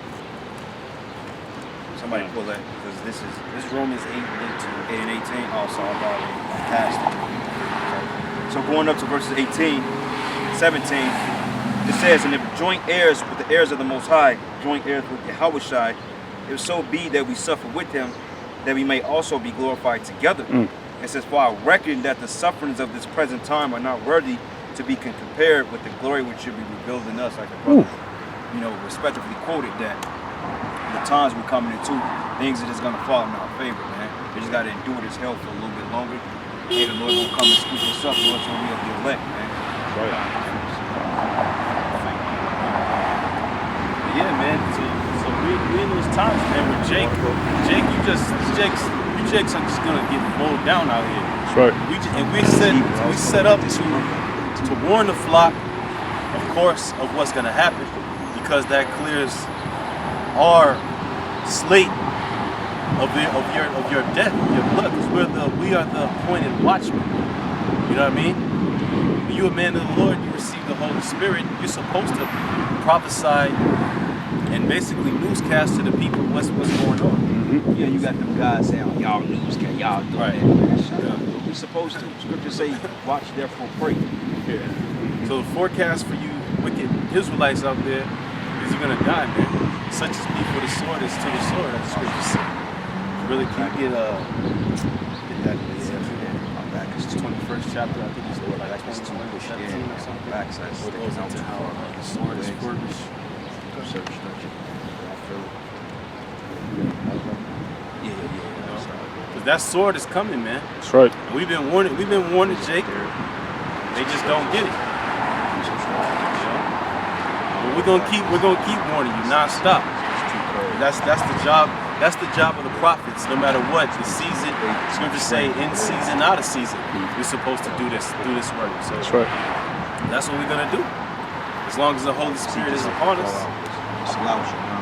Somebody pull that, because this Romans 8 and 18 also about past it. So going up to verses 18, 17, it says, and if joint heirs with the heirs of the Most High, joint heirs with YAHAWASHI, if so be that we suffer with him, that we may also be glorified together. It says, for I reckon that the sufferings of this present time are not worthy to be compared with the glory which should be revealed in us. Like the brother, you know, respectively quoted that the times we're coming into, things that is going to fall in our favor, man. We just got to endure this hell for a little bit longer. And the Lord will come and scoop us up, Lord, so we'll be elect, man. Right. Yeah, man. So we in those times, man, with Jake's just gonna get mowed down out here. That's right. We set up to warn the flock, of course, of what's gonna happen, because that clears our slate of your death, your blood, because we are the appointed watchmen. You know what I mean? When you a man of the Lord, you receive the Holy Spirit. You're supposed to prophesy and basically newscast to the people what's going on. Yeah, you got them guys saying, y'all newscast, y'all doing that, man. Shut up. We supposed to. Scripture say, watch therefore pray. Yeah. So the forecast for you wicked Israelites out there is you're gonna die, man. Such as be for the sword is to the sword, as the scripture says. Really can't get that. My back is 21st chapter, I think it's like 17 or something. Back says, What goes into how the sword is furbished. Because that sword is coming, man. That's right. And we've been warning Jake. They just don't get it. But we're gonna keep warning you nonstop. That's the job. That's the job of the prophets. No matter what the season, scriptures say in season, out of season, we're supposed to do this work. So That's right. that's what we're gonna do. As long as the Holy Spirit is upon us. It's allowed you now.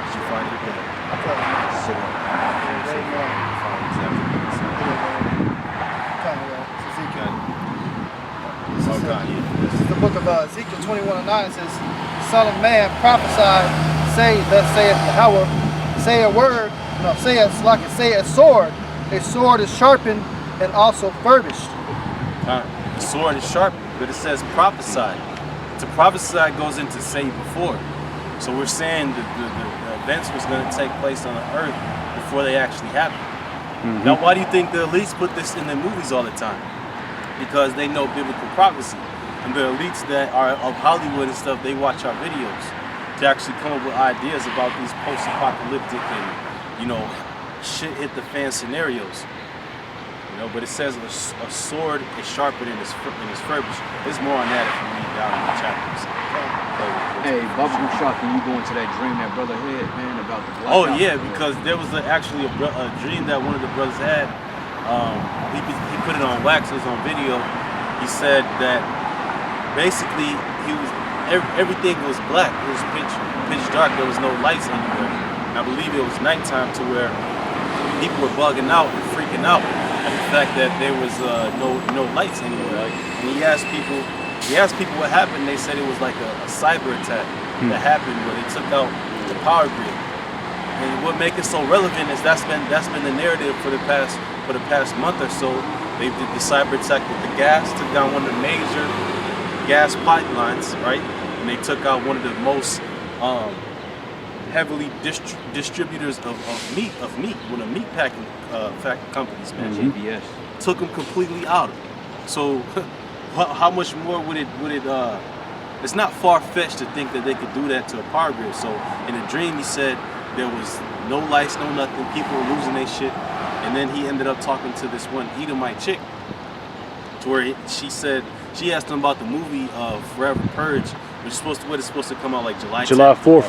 Did you find it? Sit up. Oh, God, yeah. This is the book of Ezekiel 21:9. It says, "Son of man, prophesy, say, thus saith Yahawah, say a word, no, say a sword. A sword is sharpened and also furbished." The sword is sharpened, but it says prophesy. To prophesy goes into say before. So we're saying that the events was going to take place on the earth before they actually happen. Now, why do you think the elites put this in their movies all the time? Because they know biblical prophecy. And the elites that are of Hollywood and stuff, they watch our videos to actually come up with ideas about these post-apocalyptic and, you know, shit hit the fan scenarios. You know, but it says a sword is sharper than his furbished. There's more on that if you read down in the chapters. Hey, Bubba Shock, can you go into that dream that brother had, man, about the blackout? Oh yeah, because there was actually a dream that one of the brothers had. He put it on wax, it was on video. He said that basically everything was black. It was pitch dark. There was no lights anywhere. And I believe it was nighttime to where people were bugging out and freaking out at the fact that there was no lights anywhere. And he asked people what happened. They said it was like a cyber attack that happened where they took out the power grid. And what makes it so relevant is that's been the narrative for the past month or so. They did the cyber attack with the gas, took down one of the major gas pipelines, right? And they took out one of the most heavily distributors of meat, one of the meat packing companies, man. JBS. Took them completely out of it. So how much more would it it's not far-fetched to think that they could do that to a power grid. So in a dream he said there was no lights, no nothing, people were losing their shit. And then he ended up talking to this one Edomite chick to where she said, she asked him about the movie Forever Purge, which is supposed to come out like July 4th.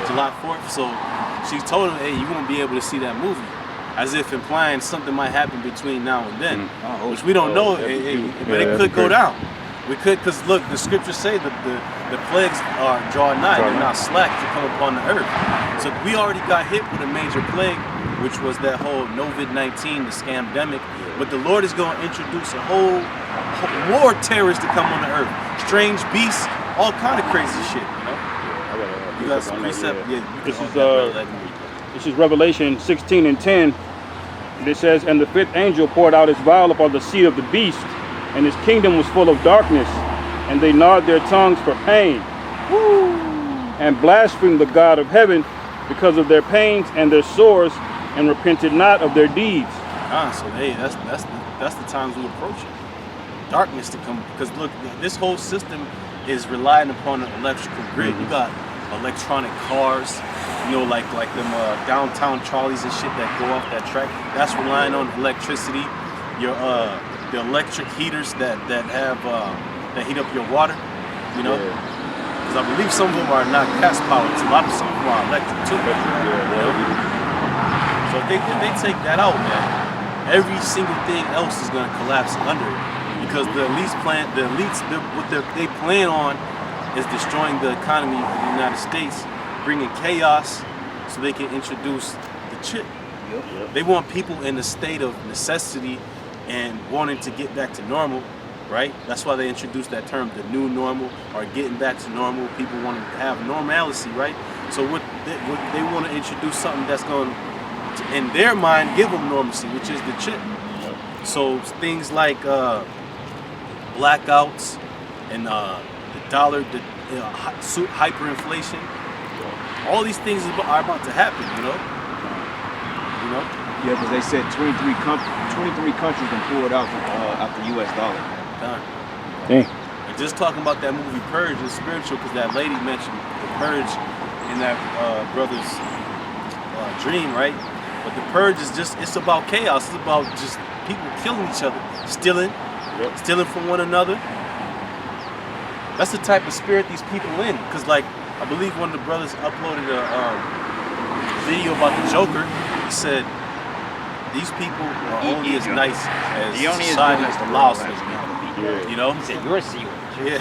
July 4th. So she told him, hey, you won't be able to see that movie. As if implying something might happen between now and then, which we don't know, but it could go down. We could, because look, the scriptures say that the plagues are drawing nigh, they're not slack to come upon the earth. So we already got hit with a major plague, which was that whole COVID-19, the scamdemic. But the Lord is going to introduce a whole more terrors to come on the earth. Strange beasts, all kind of crazy shit, you know? You got some precept? This is Revelation 16:10. And it says, "And the fifth angel poured out his vial upon the seat of the beast, and his kingdom was full of darkness, and they gnawed their tongues for pain, and blasphemed the God of heaven because of their pains and their sores, and repented not of their deeds." So hey, that's the times we approach it. Darkness to come, because look, this whole system is relying upon an electrical grid. You got electronic cars, you know, like them downtown trolleys and shit that go off that track. That's relying on electricity. Your the electric heaters that heat up your water, you know. Because I believe some of them are not gas powered. A lot of some of them are electric too. You know? So if they take that out, man, every single thing else is gonna collapse under it. Because the elites plan on is destroying the economy of the United States, bringing chaos so they can introduce the chip. They want people in a state of necessity and wanting to get back to normal, right? That's why they introduced that term, the new normal, or getting back to normal. People want to have normalcy, right? So what they want to introduce something that's going to, in their mind, give them normalcy, which is the chip. So things like blackouts and the dollar, hyperinflation, all these things are about to happen, you know? Yeah, because they said 23 countries can pull it out the U.S. dollar. Dang. And just talking about that movie Purge is spiritual, because that lady mentioned the purge in that brother's dream, right? But the purge is it's about chaos. It's about just people killing each other, stealing from one another. That's the type of spirit these people in. Because, like, I believe one of the brothers uploaded a video about the Joker. He said, these people are only as nice as society allows them to be. You know? He said, "You're sealed." Yeah.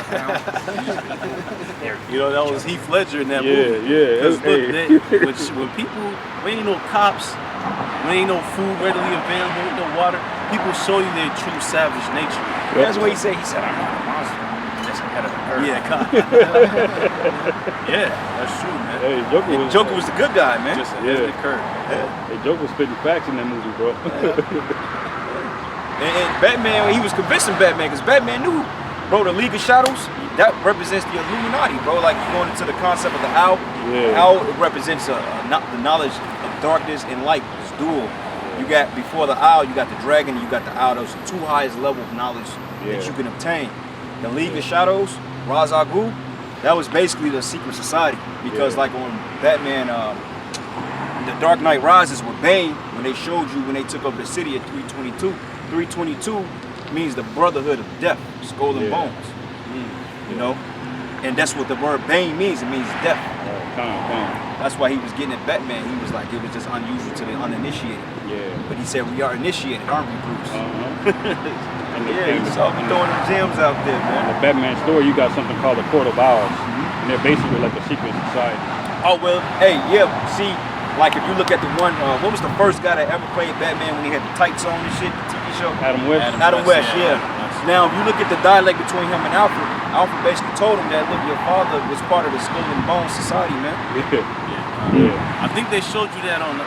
You know, that was Heath Ledger in that movie. Yeah. When people, when ain't no cops, when ain't no food readily available, no water, people show you their true savage nature. That's what he said. He said, I'm not a monster. Just ahead of the curve. Yeah, that's true, man. Hey, Joker was the good guy, man. Just ahead of the curve. Hey, Joker was spitting facts in that movie, bro. And Batman, he was convincing Batman, because Batman knew, bro, the League of Shadows, that represents the Illuminati, bro. Like, you're going into the concept of the owl. Yeah. Owl represents the knowledge of darkness and light. It's dual. You got, before the owl, you got the dragon, and you got the owl. Those are the two highest level of knowledge that you can obtain. The League of Shadows, Ra's al Ghul, that was basically the secret society. Because like on Batman, The Dark Knight Rises with Bane, when they showed you when they took over the city at 322, 322 means the brotherhood of death, skull and bones. You know? And that's what the word Bane means, it means death. That's why he was getting at Batman. He was like, it was just unusual to the uninitiated. Yeah. But he said, we are initiated, aren't we, Bruce? Yeah, he's all throwing them gems out there, In man. the Batman story, you got something called the Court of Owls. And they're basically like a secret society. Oh, well, hey, yeah, see, like if you look at the one, what was the first guy that ever played Batman when he had the tights on and shit, the TV show? Adam West. Adam West, yeah. Now, if you look at the dialect between him and Alfred, Alfred basically told him that, look, your father was part of the Skull and Bones Society, man. I think they showed you that on the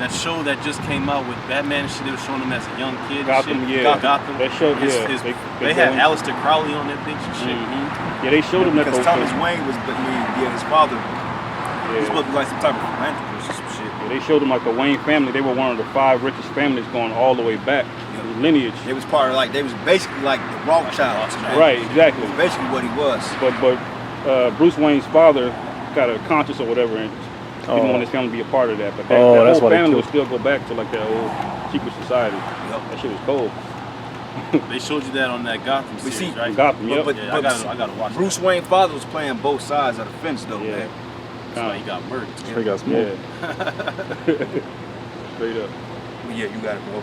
that show that just came out with Batman and shit. They were showing him as a young kid. Gotham, and yeah. shit. Gotham. They showed, They had Aleister Crowley on that bitch and shit. Yeah, they showed him that Because those Thomas things. Wayne was, his father, he was supposed to be like some type of philanthropist or some shit. Yeah, they showed them like the Wayne family. They were one of the 5 richest families going all the way back. Lineage. It was part of like, they was basically like the Rothschilds. Man. Right, exactly. That's basically what he was. But Bruce Wayne's father got a conscience or whatever and didn't want his family to be a part of that. But that that's whole why they family would killed. still go back to like that old secret society. That shit was cold. They showed you that on that Gotham We series, see- right? Gotham, yep. But, Yeah, I gotta watch Bruce that. Wayne's father was playing both sides of the fence though, man. That's why he got murdered. He got smoked. Straight up. But yeah, you got it, bro.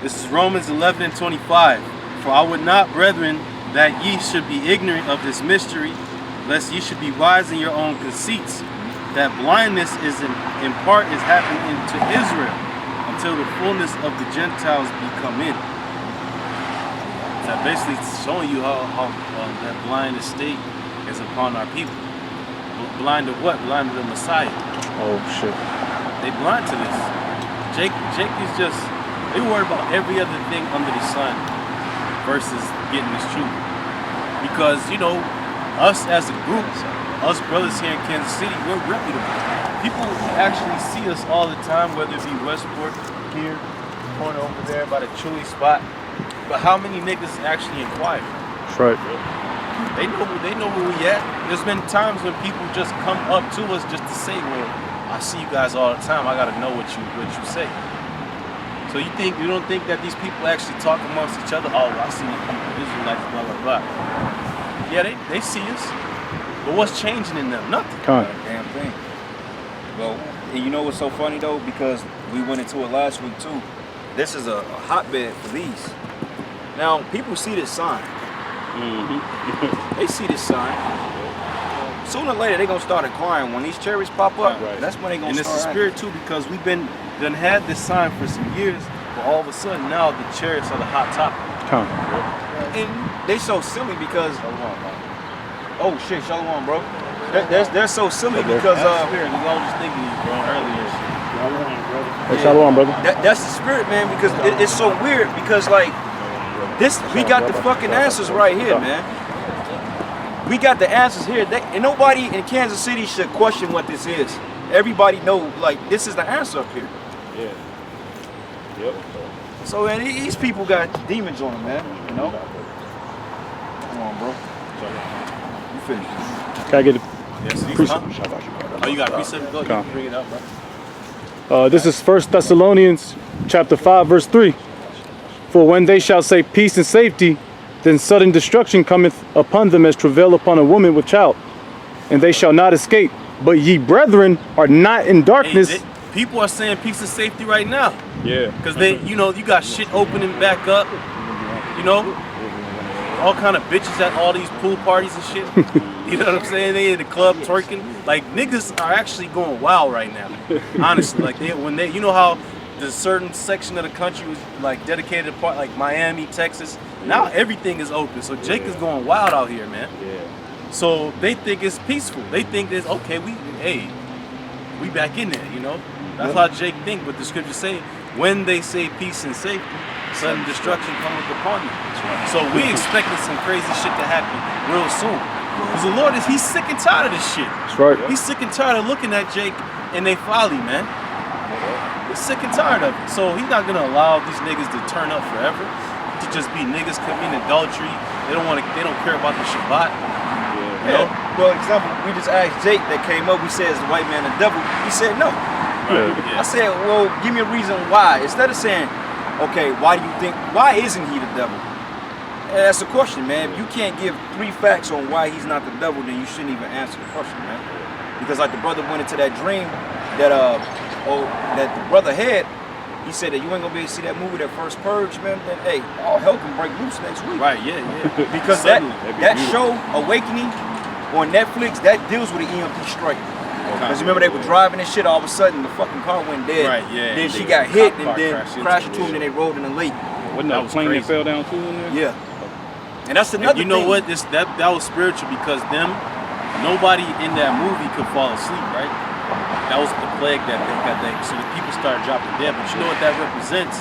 This is Romans 11 and 25. For I would not, brethren, that ye should be ignorant of this mystery, lest ye should be wise in your own conceits, that blindness is in part is happening into Israel, until the fullness of the Gentiles be come in. That basically showing you how that blind estate is upon our people. Blind to what? Blind to the Messiah. Oh shit. They blind to this. Jake is just, they worry about every other thing under the sun versus getting this truth. Because, you know, us as a group, us brothers here in Kansas City, we're reputable. People actually see us all the time, whether it be Westport, here, corner over there by the chili spot. But how many niggas actually inquire? That's right. They know where we at. There's been times when people just come up to us just to say, well, I see you guys all the time. I gotta know what you say. So you don't think that these people actually talk amongst each other? Oh, I see you people, Israelites, blah blah blah. Yeah, they see us. But what's changing in them? Nothing. Damn thing. Well, and you know what's so funny though? Because we went into it last week too. This is a hotbed for these. Now, people see this sign. They see this sign. Sooner or later, they're going to start inquiring. When these chariots pop up, that's when they're going to And it's start. the spirit too, because we've done had this sign for some years, but all of a sudden now the chariots are the hot topic. And they so silly because, oh shit, Shalom, bro. They're so silly because Spirit, we all just thinking you, bro, earlier. Hey, shalom, brother. that's the spirit, man. Because it's so weird. Because like this, we got the fucking answers right here, man. We got the answers here. And nobody in Kansas City should question what this is. Everybody know, like, this is the answer up here. Yeah. Yep. So, man, these people got demons on them, man. You know? Come on, bro. You finished. Can I get it? Yes, Precept. Oh, you got a precept? Go, you can bring it up, bro. This is 1 Thessalonians chapter 5, verse 3. For when they shall say peace and safety, then sudden destruction cometh upon them as travail upon a woman with child, and they shall not escape. But ye brethren are not in darkness. Hey, people are saying peace and safety right now. Yeah. Because they, you know, you got shit opening back up. You know, all kind of bitches at all these pool parties and shit. You know what I'm saying? They in the club twerking. Like, niggas are actually going wild right now. Honestly, like you know how the certain section of the country was like dedicated to part, like Miami, Texas. Now everything is open. So Jake is going wild out here, man. Yeah. So they think it's peaceful. They think it's okay. We back in there, you know. That's how Jake think. But the scriptures say, when they say peace and safety, sudden destruction cometh upon you. So we expecting some crazy shit to happen real soon. Because the Lord he's sick and tired of this shit. That's right. He's sick and tired of looking at Jake and they folly, man. He's sick and tired of it. So he's not gonna allow these niggas to turn up forever, to just be niggas committing adultery. They don't care about the Shabbat. You know? Well, example, we just asked Jake that came up. We said, is the white man the devil? He said no. Yeah. I said, well, give me a reason why. Instead of saying, okay, why isn't he the devil? And that's the question, man. If you can't give 3 facts on why he's not the devil, then you shouldn't even answer the question, man. Because like the brother went into that dream that that the brother had. He said that you ain't gonna be able to see that movie, that first Purge, man. Then hey, all hell can break loose next week. Right, yeah. Because that show, Awakening, on Netflix, that deals with the EMP strike. Because remember they were driving and shit, all of a sudden the fucking car went dead. Right, yeah. Then she got hit and then crashed into him. him and they rolled in the lake. Wasn't that was plane crazy. that fell down too in there? Yeah. And that's another You know thing. what? That was spiritual because nobody in that movie could fall asleep, right? That was the plague that they got. So the people started dropping dead. But you know what that represents?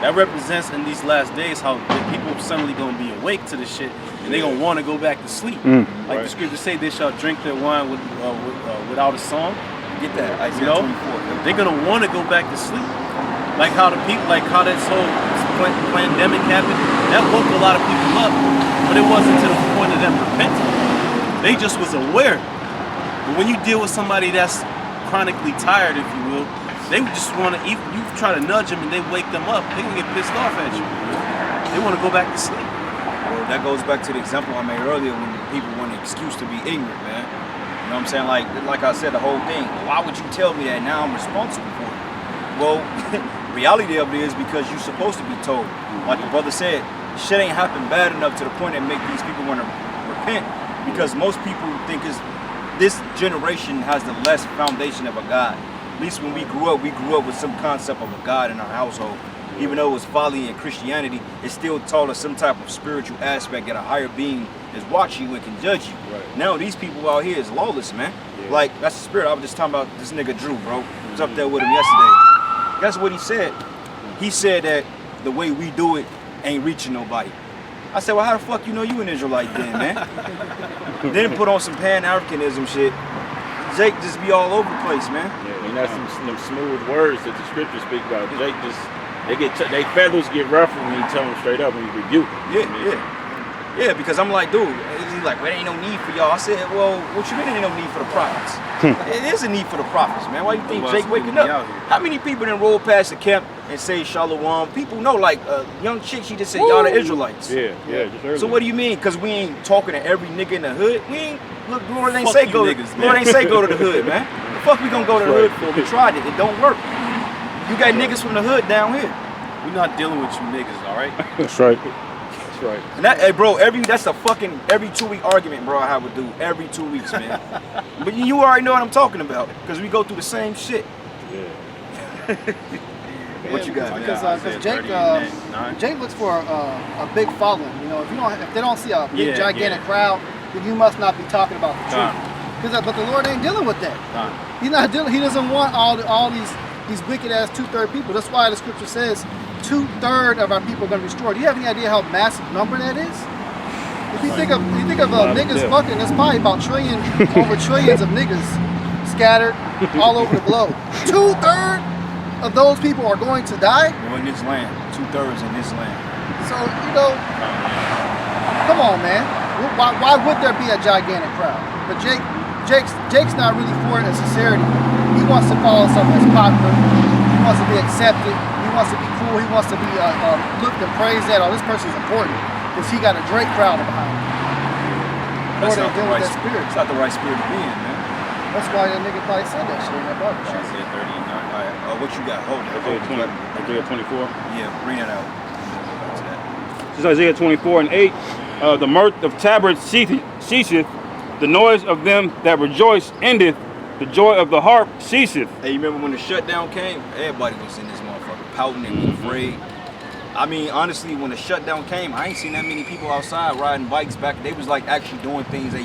That represents in these last days how the people suddenly gonna be awake to this shit and they gonna want to go back to sleep. Like the scriptures say, they shall drink their wine without a song. Get that, You know, they're gonna want to go back to sleep. Like how the people, like how this whole pandemic happened, that woke a lot of people up, but it wasn't to the point of them repenting. They just was aware. But when you deal with somebody that's chronically tired, if you will, they just want to, you try to nudge them and they wake them up, they gonna get pissed off at you. They want to go back to sleep. Well, that goes back to the example I made earlier when people want an excuse to be ignorant, man. You know what I'm saying? Like I said, the whole thing. Why would you tell me that now I'm responsible for it? Well, reality of it is because you're supposed to be told. Like the brother said, shit ain't happened bad enough to the point that make these people want to repent. Because most people think this generation has the less foundation of a God. At least when we grew up with some concept of a God in our household. Even though it was folly in Christianity, it still taught us some type of spiritual aspect that a higher being is watching you and can judge you. Right. Now these people out here is lawless, man. Yeah. Like, that's the spirit. I was just talking about this nigga Drew, bro. I was up there with him yesterday. That's what he said. He said that the way we do it ain't reaching nobody. I said, well, how the fuck you know you an Israelite then, man? Then put on some Pan-Africanism shit. Jake just be all over the place, man. Yeah, and that's some smooth words that the scriptures speak about. Jake just, they feathers get ruffled when you tell them straight up and you rebuke them. Yeah, because I'm like, dude, he's like, well, there ain't no need for y'all. I said, well, what you mean there ain't no need for the prophets? It is a need for the prophets, man. Why you think Jake waking up? How many people done roll past the camp and say Shalom? People know, like, young chick, she just said, y'all the Israelites. Yeah, just earlier. So what do you mean? Because we ain't talking to every nigga in the hood? We ain't, look, Lord ain't say go to the hood, man. The fuck we gonna go to the hood for? We tried it, it don't work. You got niggas from the hood down here. We're not dealing with you niggas, all right? That's right. That's right. And that, hey, bro, that's a fucking every 2-week argument, bro. I have with dude every 2 weeks, man. But you already know what I'm talking about, because we go through the same shit. Yeah. What you got, man? Because Jake looks for a big following. You know, if they don't see a big gigantic crowd, then you must not be talking about the truth. But the Lord ain't dealing with that. He's not dealing. He doesn't want all these wicked ass 2/3 people. That's why the scripture says 2/3 of our people are going to be destroyed. Do you have any idea how massive number that is? If you think of niggas fucking, there's probably about over trillions of niggas scattered all over the globe. 2/3 of those people are going to die. Well, in this land, 2/3 in this land. So come on, man. Why would there be a gigantic crowd? But Jake's not really for it in sincerity. He wants to follow something that's popular. He wants to be accepted. He wants to be cool. He wants to be looked and praised at. Oh, this person's important because he got a Drake crowd behind him. That's not the right spirit. It's not the right spirit to be in, man. That's why that nigga probably said that shit in that barbershop. Isaiah 39. All right, what you got? Hold on. Isaiah 24. Yeah, bring that out. This is Isaiah 24:8. The mirth of tabrets ceaseth, the noise of them that rejoice endeth, the joy of the harp ceaseth. Hey, you remember when the shutdown came? Everybody was in this motherfucker. pouting and afraid. I mean, honestly, when the shutdown came, I ain't seen that many people outside riding bikes back. They was like actually doing things they